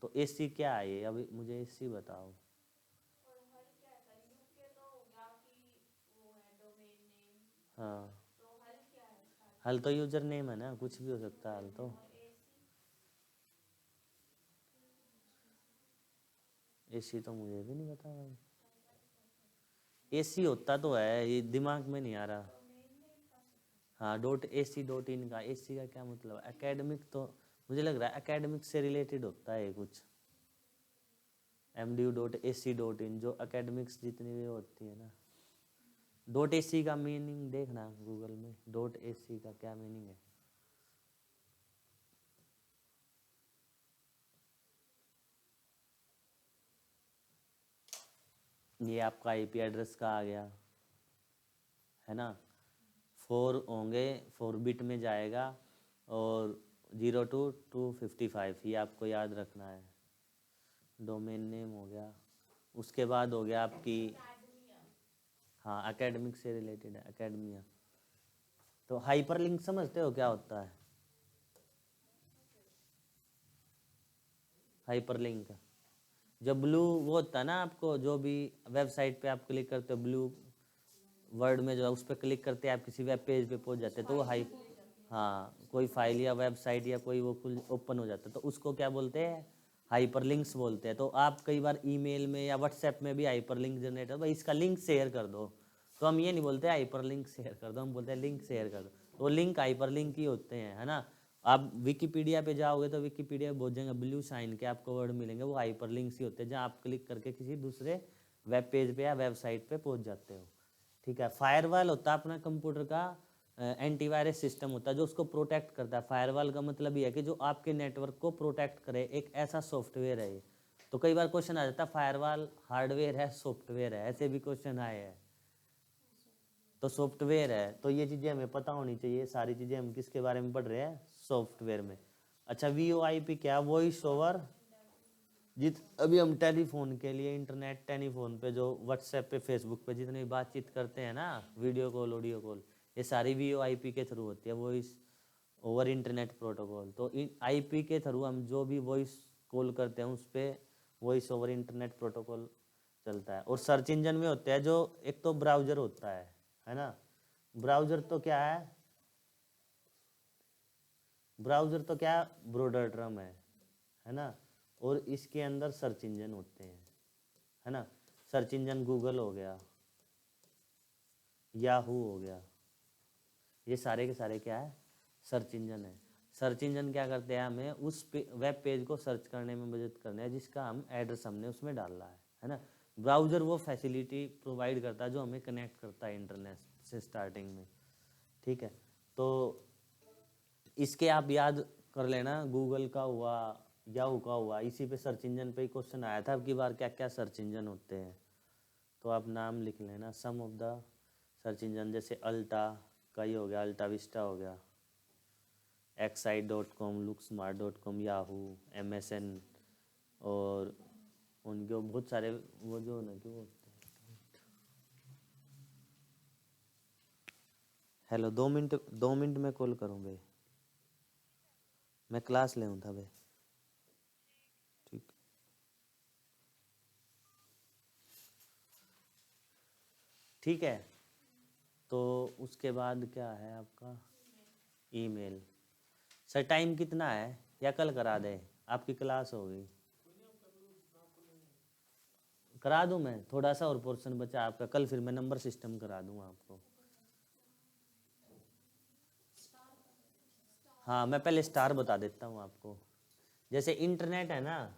तो AC क्या है ये, अभी मुझे AC बताओ। हाँ, हल तो यूजर नेम है ना, कुछ भी हो सकता है हल तो। AC तो मुझे भी नहीं पता भाई। AC होता तो है, ये दिमाग में नहीं आ रहा। हाँ, .ac.in का, AC का क्या मतलब, एकेडमिक, तो मुझे लग रहा है एकेडमिक से रिलेटेड होता है कुछ। MDU.ac.in जो एकेडमिक्स जितनी भी होती है ना। .ac का मीनिंग देखना गूगल में, .ac का क्या मीनिंग है। ये आपका IP एड्रेस का आ गया, है ना। 4 होंगे, 4 बिट में जाएगा, और 0 to 255, ये आपको याद रखना है। डोमेन नेम हो गया। उसके बाद हो गया आपकी, हाँ एकेडमिक से रिलेटेड है, एकेडमिया। तो हाइपरलिंक समझते हो क्या होता है। हाइपरलिंक जो ब्लू वो होता है ना, आपको जो भी वेबसाइट पे आप क्लिक करते हो, ब्लू वर्ड में जो है उस पर क्लिक करते हैं आप किसी वेब पेज पे पहुंच जाते हैं, तो वो हाँ, कोई फाइल या वेबसाइट या कोई वो खुल ओपन हो जाता है, तो उसको क्या बोलते हैं, हाइपरलिंक्स बोलते हैं। तो आप कई बार ईमेल में या व्हाट्सएप में भी हाइपरलिंक जनरेट भाई इसका लिंक शेयर कर दो, तो हम ये नहीं बोलते हाइपरलिंक शेयर कर दो, हम बोलते हैं लिंक शेयर कर दो। तो लिंक हाइपरलिंक ही होते हैं, है ना। आप विकीपीडिया पे जाओगे तो विकीपीडिया बहुत जगह ब्लू साइन के आपको वर्ड मिलेंगे, वो हाइपरलिंक्स ही होते हैं, जहाँ आप क्लिक करके किसी दूसरे वेब पेज पे या वेबसाइट पे पहुंच जाते हो। ठीक है। फायरवॉल होता है अपना कंप्यूटर का एंटीवायरस सिस्टम होता है जो उसको प्रोटेक्ट करता है। फायरवॉल का मतलब ये है कि जो आपके नेटवर्क को प्रोटेक्ट करे, एक ऐसा सॉफ्टवेयर है ये। तो कई बार क्वेश्चन आ जाता है फायरवॉल हार्डवेयर है सॉफ्टवेयर है, ऐसे भी क्वेश्चन आए हैं। तो सॉफ्टवेयर है, तो ये चीज़ें हमें पता होनी चाहिए, सारी चीज़ें हम किसके बारे में पढ़ रहे हैं, सॉफ्टवेयर में। अच्छा, VoIP क्या, वॉइस ओवर, जित अभी हम टेलीफोन के लिए इंटरनेट टेलीफोन पे जो व्हाट्सएप पे फेसबुक पे जितनी बातचीत करते हैं ना, वीडियो कॉल ऑडियो कॉल, ये सारी VoIP के थ्रू होती है, वॉइस ओवर इंटरनेट प्रोटोकॉल। तो आईपी के थ्रू हम जो भी वॉइस कॉल करते हैं उस पर वॉइस ओवर इंटरनेट प्रोटोकॉल चलता है। और सर्च इंजन में होता है जो एक तो ब्राउजर होता है ना। ब्राउजर तो क्या है, ब्राउजर तो क्या ब्रॉडर टर्म है ना। और इसके अंदर सर्च इंजन होते हैं, है ना। सर्च इंजन गूगल हो गया, याहू हो गया, ये सारे के सारे क्या है, सर्च इंजन है। सर्च इंजन क्या करते हैं, हमें उस वेब पेज को सर्च करने में मदद करने है जिसका हम एड्रेस हमने उसमें डालना है ना। ब्राउज़र वो फैसिलिटी प्रोवाइड करता है जो हमें कनेक्ट करता है इंटरनेट से स्टार्टिंग में, ठीक है। तो इसके आप याद कर लेना, गूगल का हुआ, याहू का हुआ, इसी पे सर्च इंजन पे ही क्वेश्चन आया था अब की बार, क्या क्या सर्च इंजन होते हैं। तो आप नाम लिख लेना सम ऑफ द सर्च इंजन, जैसे अल्टा का ही हो गया, अल्टा विस्टा हो गया, XI.com, लुकस्मार्ट.com, याहू, MSN, और उनके बहुत सारे वो जो ना कि वो। हेलो, 2 मिनट में कॉल करूँ बे, मैं क्लास ले था बे। ठीक, ठीक है। तो उसके बाद क्या है आपका ईमेल। सर टाइम कितना है, या कल करा दे, आपकी क्लास होगी। करा दूं मैं, थोड़ा सा और पोर्शन बचा आपका, कल फिर मैं नंबर सिस्टम करा दूंगा आपको। हाँ मैं पहले स्टार बता देता हूँ आपको। जैसे इंटरनेट है ना,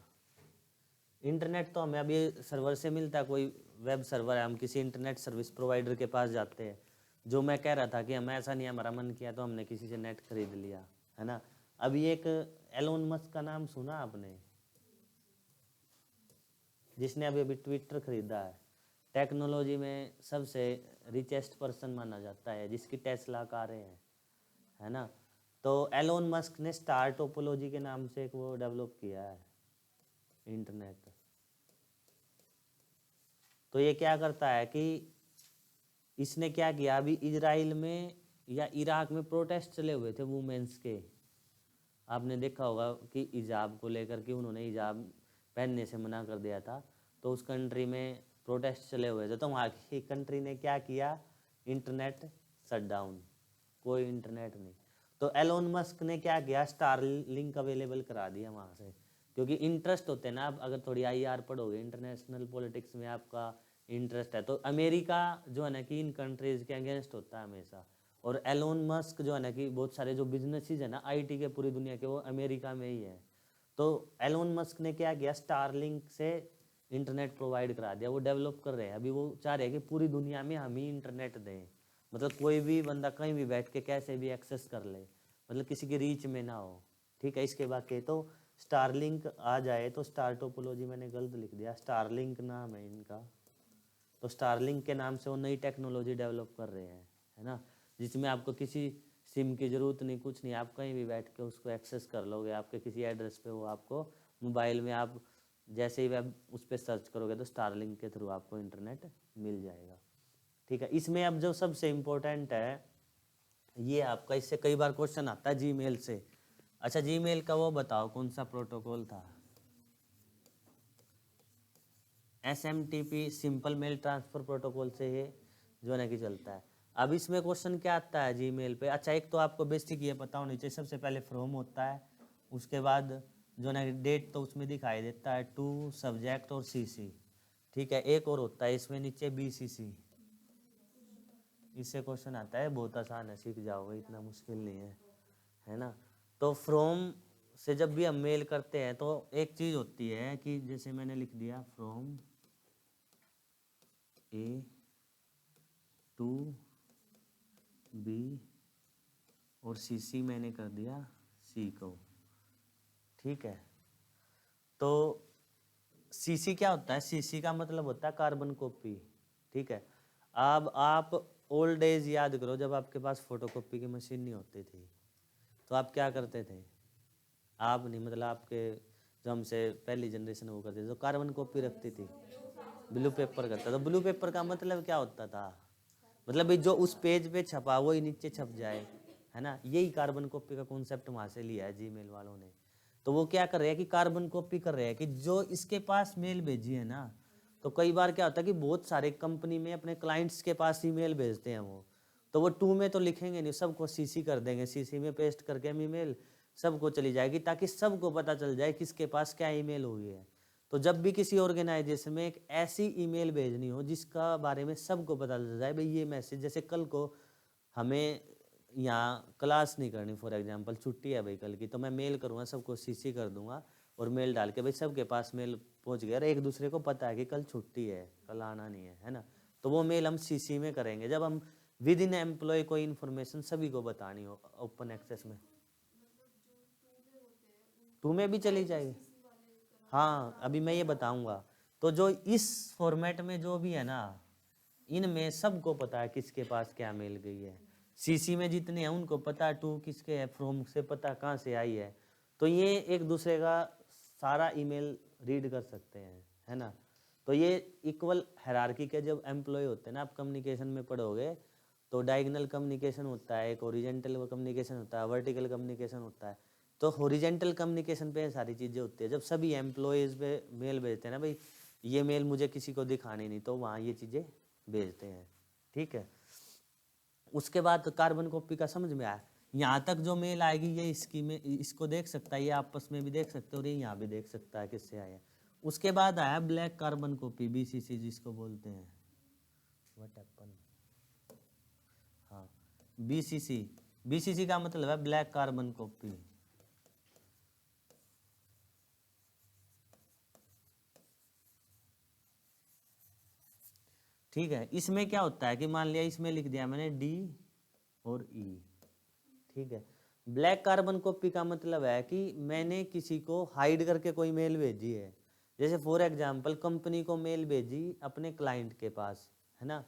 इंटरनेट तो हमें अभी सर्वर से मिलता है, कोई वेब सर्वर है, हम किसी इंटरनेट सर्विस प्रोवाइडर के पास जाते हैं। जो मैं कह रहा था कि हमें ऐसा नहीं, हमारा मन किया तो हमने किसी से नेट खरीद लिया, है ना। अभी एक एलोन मस्क का नाम सुना आपने, जिसने अभी अभी ट्विटर खरीदा है। टेक्नोलॉजी में सबसे रिचेस्ट पर्सन माना जाता है, जिसकी टेस्ला कारें हैं, है ना। तो एलोन मस्क ने स्टार टोपोलॉजी के नाम से एक वो डेवलप किया है इंटरनेट। तो ये क्या करता है कि इसने क्या किया, अभी इजराइल में या इराक में प्रोटेस्ट चले हुए थे वुमेन्स के, आपने देखा होगा कि हिजाब को लेकर के उन्होंने हिजाब पहनने से मना कर दिया था। तो उस कंट्री में प्रोटेस्ट चले हुए थे, तो वहाँ की कंट्री ने क्या किया, इंटरनेट शट डाउन, कोई इंटरनेट नहीं। तो एलोन मस्क ने क्या किया, स्टार लिंक अवेलेबल करा दिया वहाँ से, क्योंकि इंटरेस्ट होते हैं ना। आप अगर थोड़ी IR पढ़ोगे, इंटरनेशनल पॉलिटिक्स में आपका इंटरेस्ट है, तो अमेरिका जो है ना कि इन कंट्रीज़ के अगेंस्ट होता है हमेशा। और एलोन मस्क जो है ना कि बहुत सारे जो बिजनेसेस है ना IT के पूरी दुनिया के, वो अमेरिका में ही है। तो एलोन मस्क ने क्या किया, स्टारलिंक से इंटरनेट प्रोवाइड करा दिया, वो डेवलप कर रहे हैं अभी। वो चाह रहे हैं कि पूरी दुनिया में हम ही इंटरनेट दें, मतलब कोई भी बंदा कहीं भी बैठ के कैसे भी एक्सेस कर ले, मतलब किसी के रीच में ना हो, ठीक है। इसके बाद के तो स्टारलिंक आ जाए, तो स्टार टोपोलॉजी मैंने गलत लिख दिया, स्टारलिंक नाम है इनका। तो स्टारलिंक के नाम से वो नई टेक्नोलॉजी डेवलप कर रहे हैं, है ना, जिसमें आपको किसी सिम की ज़रूरत नहीं, कुछ नहीं, आप कहीं भी बैठ के उसको एक्सेस कर लोगे। आपके किसी एड्रेस पे वो आपको मोबाइल में, आप जैसे ही वेब उस पर सर्च करोगे तो स्टारलिंक के थ्रू आपको इंटरनेट मिल जाएगा, ठीक है। इसमें अब जो सबसे इम्पोर्टेंट है ये आपका, इससे कई बार क्वेश्चन आता है जीमेल से। अच्छा, जीमेल का वो बताओ कौन सा प्रोटोकॉल था। SMTP, simple mail transfer protocol से ये जो है ना कि चलता है। अब इसमें क्वेश्चन क्या आता है जीमेल पे। अच्छा, एक तो आपको बेसिक ये पता होनी चाहिए, सबसे पहले फ्रॉम होता है, उसके बाद जो ना डेट तो उसमें दिखाई देता है, टू, सब्जेक्ट और CC, ठीक है। एक और होता है इसमें नीचे BCC, इससे क्वेश्चन आता है, बहुत आसान है, सीख जाओगे, इतना मुश्किल नहीं है ना। तो फ्रॉम से जब भी हम मेल करते हैं तो एक चीज़ होती है कि जैसे मैंने लिख दिया फ्रॉम A टू B, और CC मैंने कर दिया C को, ठीक है। तो CC क्या होता है, CC का मतलब होता है कार्बन कॉपी, ठीक है। अब आप ओल्ड एज याद करो, जब आपके पास फोटोकॉपी की मशीन नहीं होती थी तो आप क्या करते थे, आप नहीं मतलब आपके जो हमसे पहली जनरेशन वो करते थे, तो कार्बन कॉपी रखती थी, ब्लू पेपर करता। तो ब्लू पेपर का मतलब क्या होता था, मतलब जो उस पेज पे छपा वो ही नीचे छप जाए, है ना। यही कार्बन कॉपी का कॉन्सेप्ट वहाँ से लिया है जीमेल वालों ने। तो वो क्या कर रहे हैं कि कार्बन कॉपी कर रहे हैं कि जो इसके पास मेल भेजी है ना, तो कई बार क्या होता है कि बहुत सारे कंपनी में अपने क्लाइंट्स के पास ईमेल भेजते हैं वो, तो वो टू में तो लिखेंगे नहीं, सबको सीसी कर देंगे, सीसी में पेस्ट करके हम ईमेल सबको चली जाएगी, ताकि सबको पता चल जाए किसके पास क्या ईमेल हुई है। तो जब भी किसी ऑर्गेनाइजेशन में एक ऐसी ईमेल भेजनी हो जिसका बारे में सबको पता चल जाए, भाई ये मैसेज, जैसे कल को हमें यहाँ क्लास नहीं करनी, फॉर एग्जांपल छुट्टी है भाई कल की, तो मैं मेल करूँगा, सबको सीसी कर दूंगा और मेल डाल के भाई सबके पास मेल पहुँच गया और एक दूसरे को पता है कि कल छुट्टी है, कल आना नहीं है ना। तो वो मेल हम सीसी में करेंगे जब हम विद इन एम्प्लॉय कोई इन्फॉर्मेशन सभी को बतानी हो ओपन एक्सेस में। टू में भी चली जाएगी। हाँ, अभी मैं ये बताऊंगा। तो जो इस फॉर्मेट में जो भी है ना, इनमें सबको पता है किसके पास क्या मेल गई है। सीसी में जितने हैं उनको पता है टू किसके है, फ्रॉम से पता कहाँ से आई है। तो ये एक दूसरे का सारा ईमेल रीड कर सकते हैं, है ना। तो ये इक्वल हायरार्की के जब एम्प्लॉय होते हैं ना, आप कम्युनिकेशन में पढ़ोगे तो डायगोनल कम्युनिकेशन होता है, एक हॉरिजॉन्टल कम्युनिकेशन होता है, वर्टिकल कम्युनिकेशन होता है। तो हॉरिजॉन्टल कम्युनिकेशन पे सारी चीज़ें होती है, जब सभी एम्प्लॉयज़ पे मेल भेजते हैं ना, भाई ये मेल मुझे किसी को दिखानी नहीं, तो वहाँ ये चीज़ें भेजते हैं, ठीक है। उसके बाद कार्बन कॉपी का समझ में आया। यहाँ तक जो मेल आएगी ये इसकी में इसको देख सकता है, ये आपस में भी देख सकते हो और ये यहाँ भी देख सकता है किससे आया है। उसके बाद आया ब्लैक कार्बन कॉपी, बीसीसी जिसको बोलते हैं। व्हाट हैपन, हाँ, बीसीसी। बीसीसी का मतलब है ब्लैक कार्बन कॉपी। ठीक है, इसमें क्या होता है कि मान लिया इसमें लिख दिया मैंने डी और ई, ठीक है। ब्लैक कार्बन कॉपी का मतलब है कि मैंने किसी को हाइड करके कोई मेल भेजी है। जैसे फॉर एग्जांपल कंपनी को मेल भेजी अपने क्लाइंट के पास, है ना,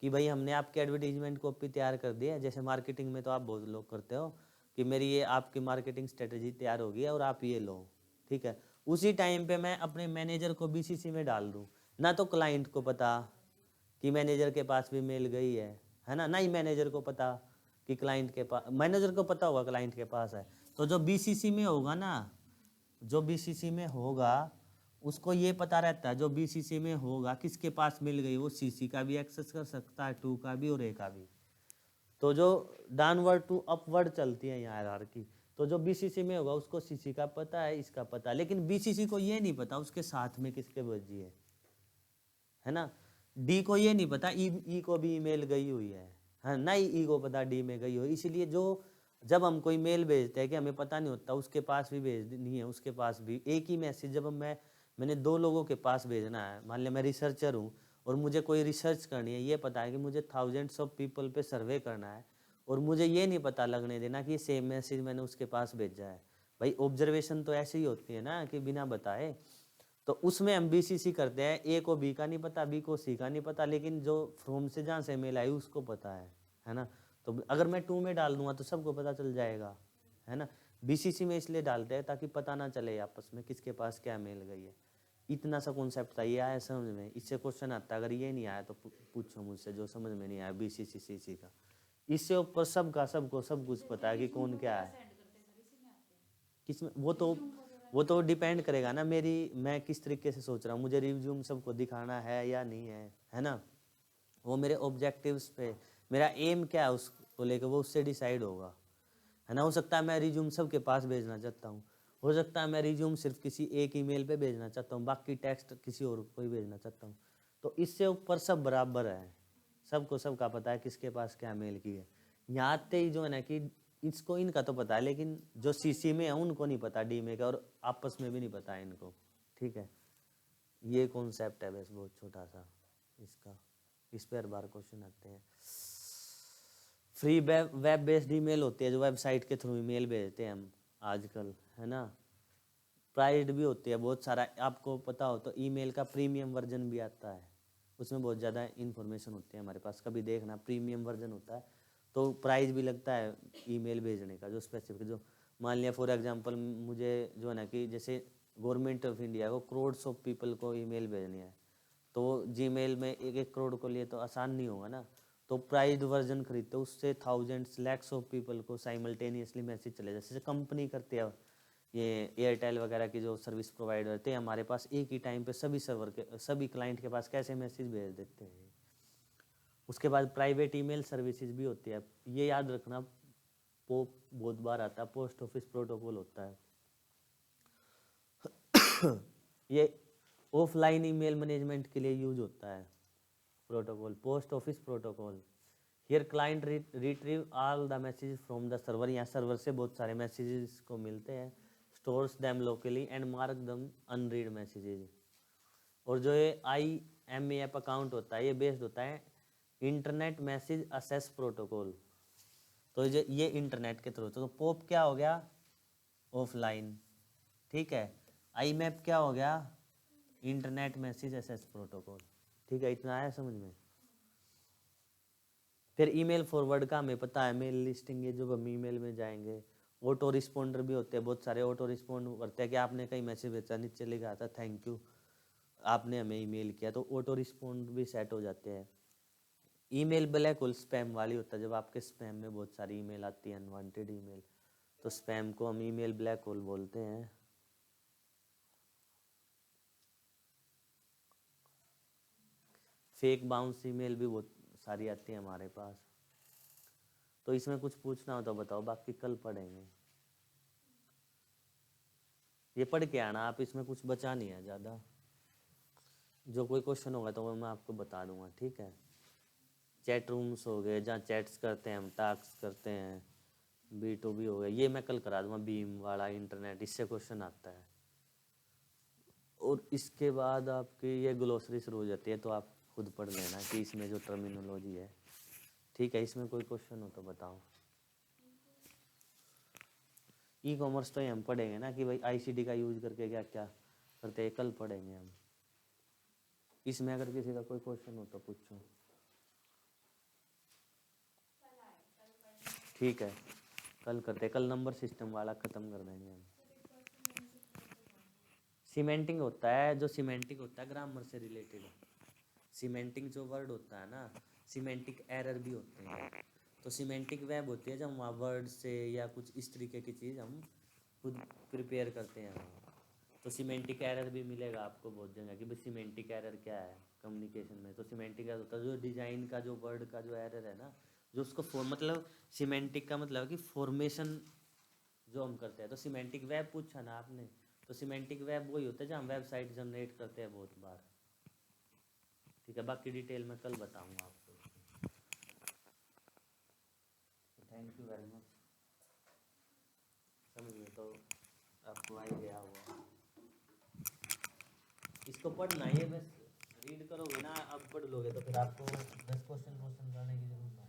कि भाई हमने आपकी एडवर्टीजमेंट कॉपी तैयार कर दी है। जैसे मार्केटिंग में तो आप बहुत लोग करते हो कि मेरी ये आपकी मार्केटिंग स्ट्रेटेजी तैयार होगी है और आप ये लो, ठीक है। उसी टाइम पे मैं अपने मैनेजर को बीसीसी में डाल दूँ, ना तो क्लाइंट को पता कि मैनेजर के पास भी मेल गई है ना, ही मैनेजर को पता कि क्लाइंट के पास, मैनेजर को पता होगा क्लाइंट के पास है। तो जो बीसीसी में होगा ना, जो बीसीसी में होगा उसको ये पता रहता है, जो बीसीसी में होगा किसके पास मिल गई, वो सीसी का भी एक्सेस कर सकता है, टू का भी और ए का भी। तो जो डाउनवर्ड टू अपवर्ड चलती है यहाँ हायरार्की, तो जो बीसीसी में होगा उसको सीसी का पता है, इसका पता है, लेकिन बीसीसी को ये नहीं पता उसके साथ में किसके भेजी है ना। डी को ये नहीं पता ई को भी ईमेल गई हुई है ना, ई को पता डी में गई हुई। इसीलिए जो जब हम कोई मेल भेजते हैं कि हमें पता नहीं होता उसके पास भी भेजनी है, उसके पास भी एक ही मैसेज जब मैंने दो लोगों के पास भेजना है, मान लिया मैं रिसर्चर हूँ और मुझे कोई रिसर्च करनी है, ये पता है कि मुझे थाउजेंड्स ऑफ पीपल पे सर्वे करना है और मुझे ये नहीं पता लगने देना कि ये सेम मैसेज मैंने उसके पास भेजा है। भाई ऑब्जर्वेशन तो ऐसे ही होती है ना कि बिना बताए। तो उसमें हम बीसीसी करते हैं, ए को बी का नहीं पता, बी को सी का नहीं पता, लेकिन जो फ्रॉम से जहाँ से मेल आई उसको पता है ना। तो अगर मैं टू में डाल दूंगा तो सबको पता चल जाएगा, है ना। बीसीसी में इसलिए डालते हैं ताकि पता ना चले आपस में किसके पास क्या मेल गई है। इतना सा कॉन्सेप्ट था, ये आया समझ में? इससे क्वेश्चन आता है, अगर ये नहीं आया तो पूछो मुझसे, जो समझ में नहीं आया बीसीसी सीसी का। इससे ऊपर सबका सबको सब कुछ पता है कि कौन क्या है किसमें। वो तो डिपेंड करेगा ना मैं किस तरीके से सोच रहा हूँ, मुझे रिज्यूम सबको दिखाना है या नहीं है ना। वो मेरे ऑब्जेक्टिव्स पे, मेरा एम क्या है उसको लेकर, वो उससे डिसाइड होगा, है ना। हो सकता है मैं रिज्यूम सबके पास भेजना चाहता हूँ, हो सकता है मैं रिज्यूम सिर्फ किसी एक ईमेल पे भेजना चाहता हूँ, बाकी टेक्स्ट किसी और को ही भेजना चाहता हूँ। तो इससे ऊपर सब बराबर है, सबको सबका पता है किसके पास क्या मेल की है। यहाँ आते ही जो है ना कि इसको इनका तो पता है, लेकिन जो सीसी में है उनको नहीं पता, डी में का, और आपस में भी नहीं पता है इनको, ठीक है। ये कॉन्सेप्ट है बस बहुत छोटा सा इसका। इस पर हर बार क्वेश्चन आते हैं। फ्री वेब बेस्ड ईमेल होती है, जो वेबसाइट के थ्रू ईमेल भेजते हैं हम आजकल, है ना। प्राइड भी होती है बहुत सारा, आपको पता हो तो ईमेल का प्रीमियम वर्जन भी आता है, उसमें बहुत ज़्यादा इन्फॉर्मेशन होती है हमारे पास, कभी देखना प्रीमियम वर्जन होता है। तो प्राइस भी लगता है ईमेल भेजने का, जो स्पेसिफिक, जो मान लिया फॉर एग्जांपल मुझे जो है ना कि जैसे गवर्नमेंट ऑफ इंडिया को करोड्स ऑफ पीपल को ईमेल भेजनी है, तो जीमेल में एक एक करोड़ को लिए तो आसान नहीं होगा ना। तो प्राइड वर्जन खरीदते हो उससे थाउजेंड्स लैक्स ऑफ पीपल को साइमल्टेनियसली मैसेज चले जैसे कंपनी करते हैं ये एयरटेल वगैरह की जो सर्विस प्रोवाइडर थे हमारे पास एक ही टाइम पे सभी सर्वर के सभी क्लाइंट के पास कैसे मैसेज भेज देते हैं। उसके बाद प्राइवेट ईमेल सर्विसेज भी होती है, ये याद रखना पोप बहुत बार आता है, पोस्ट ऑफिस प्रोटोकॉल होता है ये ऑफलाइन ईमेल मैनेजमेंट के लिए यूज होता है protocol, post office protocol. Here client retrieve all the messages from the server, यहाँ सर्वर से बहुत सारे मैसेजेस को मिलते हैं, stores them locally and mark दम अनरीड मैसेजेस। और जो ये IMAP अकाउंट होता है ये बेस्ड होता है इंटरनेट मैसेज असेस प्रोटोकॉल। तो ये इंटरनेट के थ्रू, तो पोप क्या हो गया ऑफलाइन, ठीक है। IMAP क्या हो गया इंटरनेट मैसेज असेस प्रोटोकॉल, ठीक है। इतना आया समझ में। फिर ईमेल फॉरवर्ड का हमें पता है, मेल लिस्टिंग, ये जो हम ईमेल में जाएंगे। ऑटो रिस्पॉन्डर भी होते हैं, बहुत सारे ऑटो रिस्पॉन्ड करते हैं कि आपने कहीं मैसेज भेजा नीचे लिखा था थैंक यू आपने हमें ईमेल किया, तो ऑटो रिस्पॉन्ड भी सेट हो जाते हैं। ईमेल ब्लैक होल स्पैम वाली होता है, जब आपके स्पैम में बहुत सारी ईमेल आती है अनवांटेड ईमेल, तो स्पैम को हम ईमेल ब्लैक होल बोलते हैं। फेक बाउंस ईमेल भी बहुत सारी आती है हमारे पास। तो इसमें कुछ पूछना हो तो बताओ, बाकी कल पढ़ेंगे। ये पढ़ के आना आप, इसमें कुछ बचा नहीं है ज़्यादा। जो कोई क्वेश्चन होगा तो मैं आपको बता दूंगा, ठीक है। चैट रूम्स हो गए जहाँ चैट्स करते हैं हम, टास्क करते हैं, B2B हो गया, ये मैं कल करा दूंगा। बीम वाला इंटरनेट, इससे क्वेश्चन आता है। और इसके बाद आपकी ये ग्लोसरी शुरू हो जाती है, तो आप खुद पढ़ लेना कि इसमें जो टर्मिनोलॉजी है, ठीक है। इसमें कोई क्वेश्चन हो तो बताओ। E-कॉमर्स तो हम पढ़ेंगे ना कि भाई ICD का यूज करके क्या क्या करते हैं, कल पढ़ेंगे हम। इसमें अगर किसी का कोई क्वेश्चन हो तो पूछो, ठीक है। कल करते, कल नंबर सिस्टम वाला ख़त्म कर देंगे हम। सीमेंटिंग होता है, जो सीमेंटिंग होता है ग्रामर से रिलेटेड, सीमेंटिंग जो वर्ड होता है ना, सीमेंटिक एरर भी होते हैं। तो सीमेंटिक वेब होती है जब वहाँ वर्ड से या कुछ इस तरीके की चीज़ हम खुद प्रिपेयर करते हैं हम। तो सीमेंटिक एरर भी मिलेगा आपको बहुत जगह कि भाई सीमेंटिक एरर क्या है कम्युनिकेशन में। तो सीमेंटिक एरर होता है जो डिज़ाइन का, जो वर्ड का जो एरर है ना, जो उसको मतलब सीमेंटिक का मतलब है कि फॉर्मेशन जो हम करते हैं। तो सीमेंटिक वेब पूछा ना आपने, तो सीमेंटिक वेब वही होता है जहाँ हम वेबसाइट जनरेट करते हैं बहुत बार, ठीक है। बाकी डिटेल में कल बताऊंगा आपको। Thank you very much. समझ में तो आपको आ ही गया होगा। इसको पढ़ना, ये बस रीड करोगे ना, अब पढ़ लोगे तो फिर आपको 10 क्वेश्चन जाने की जरूरत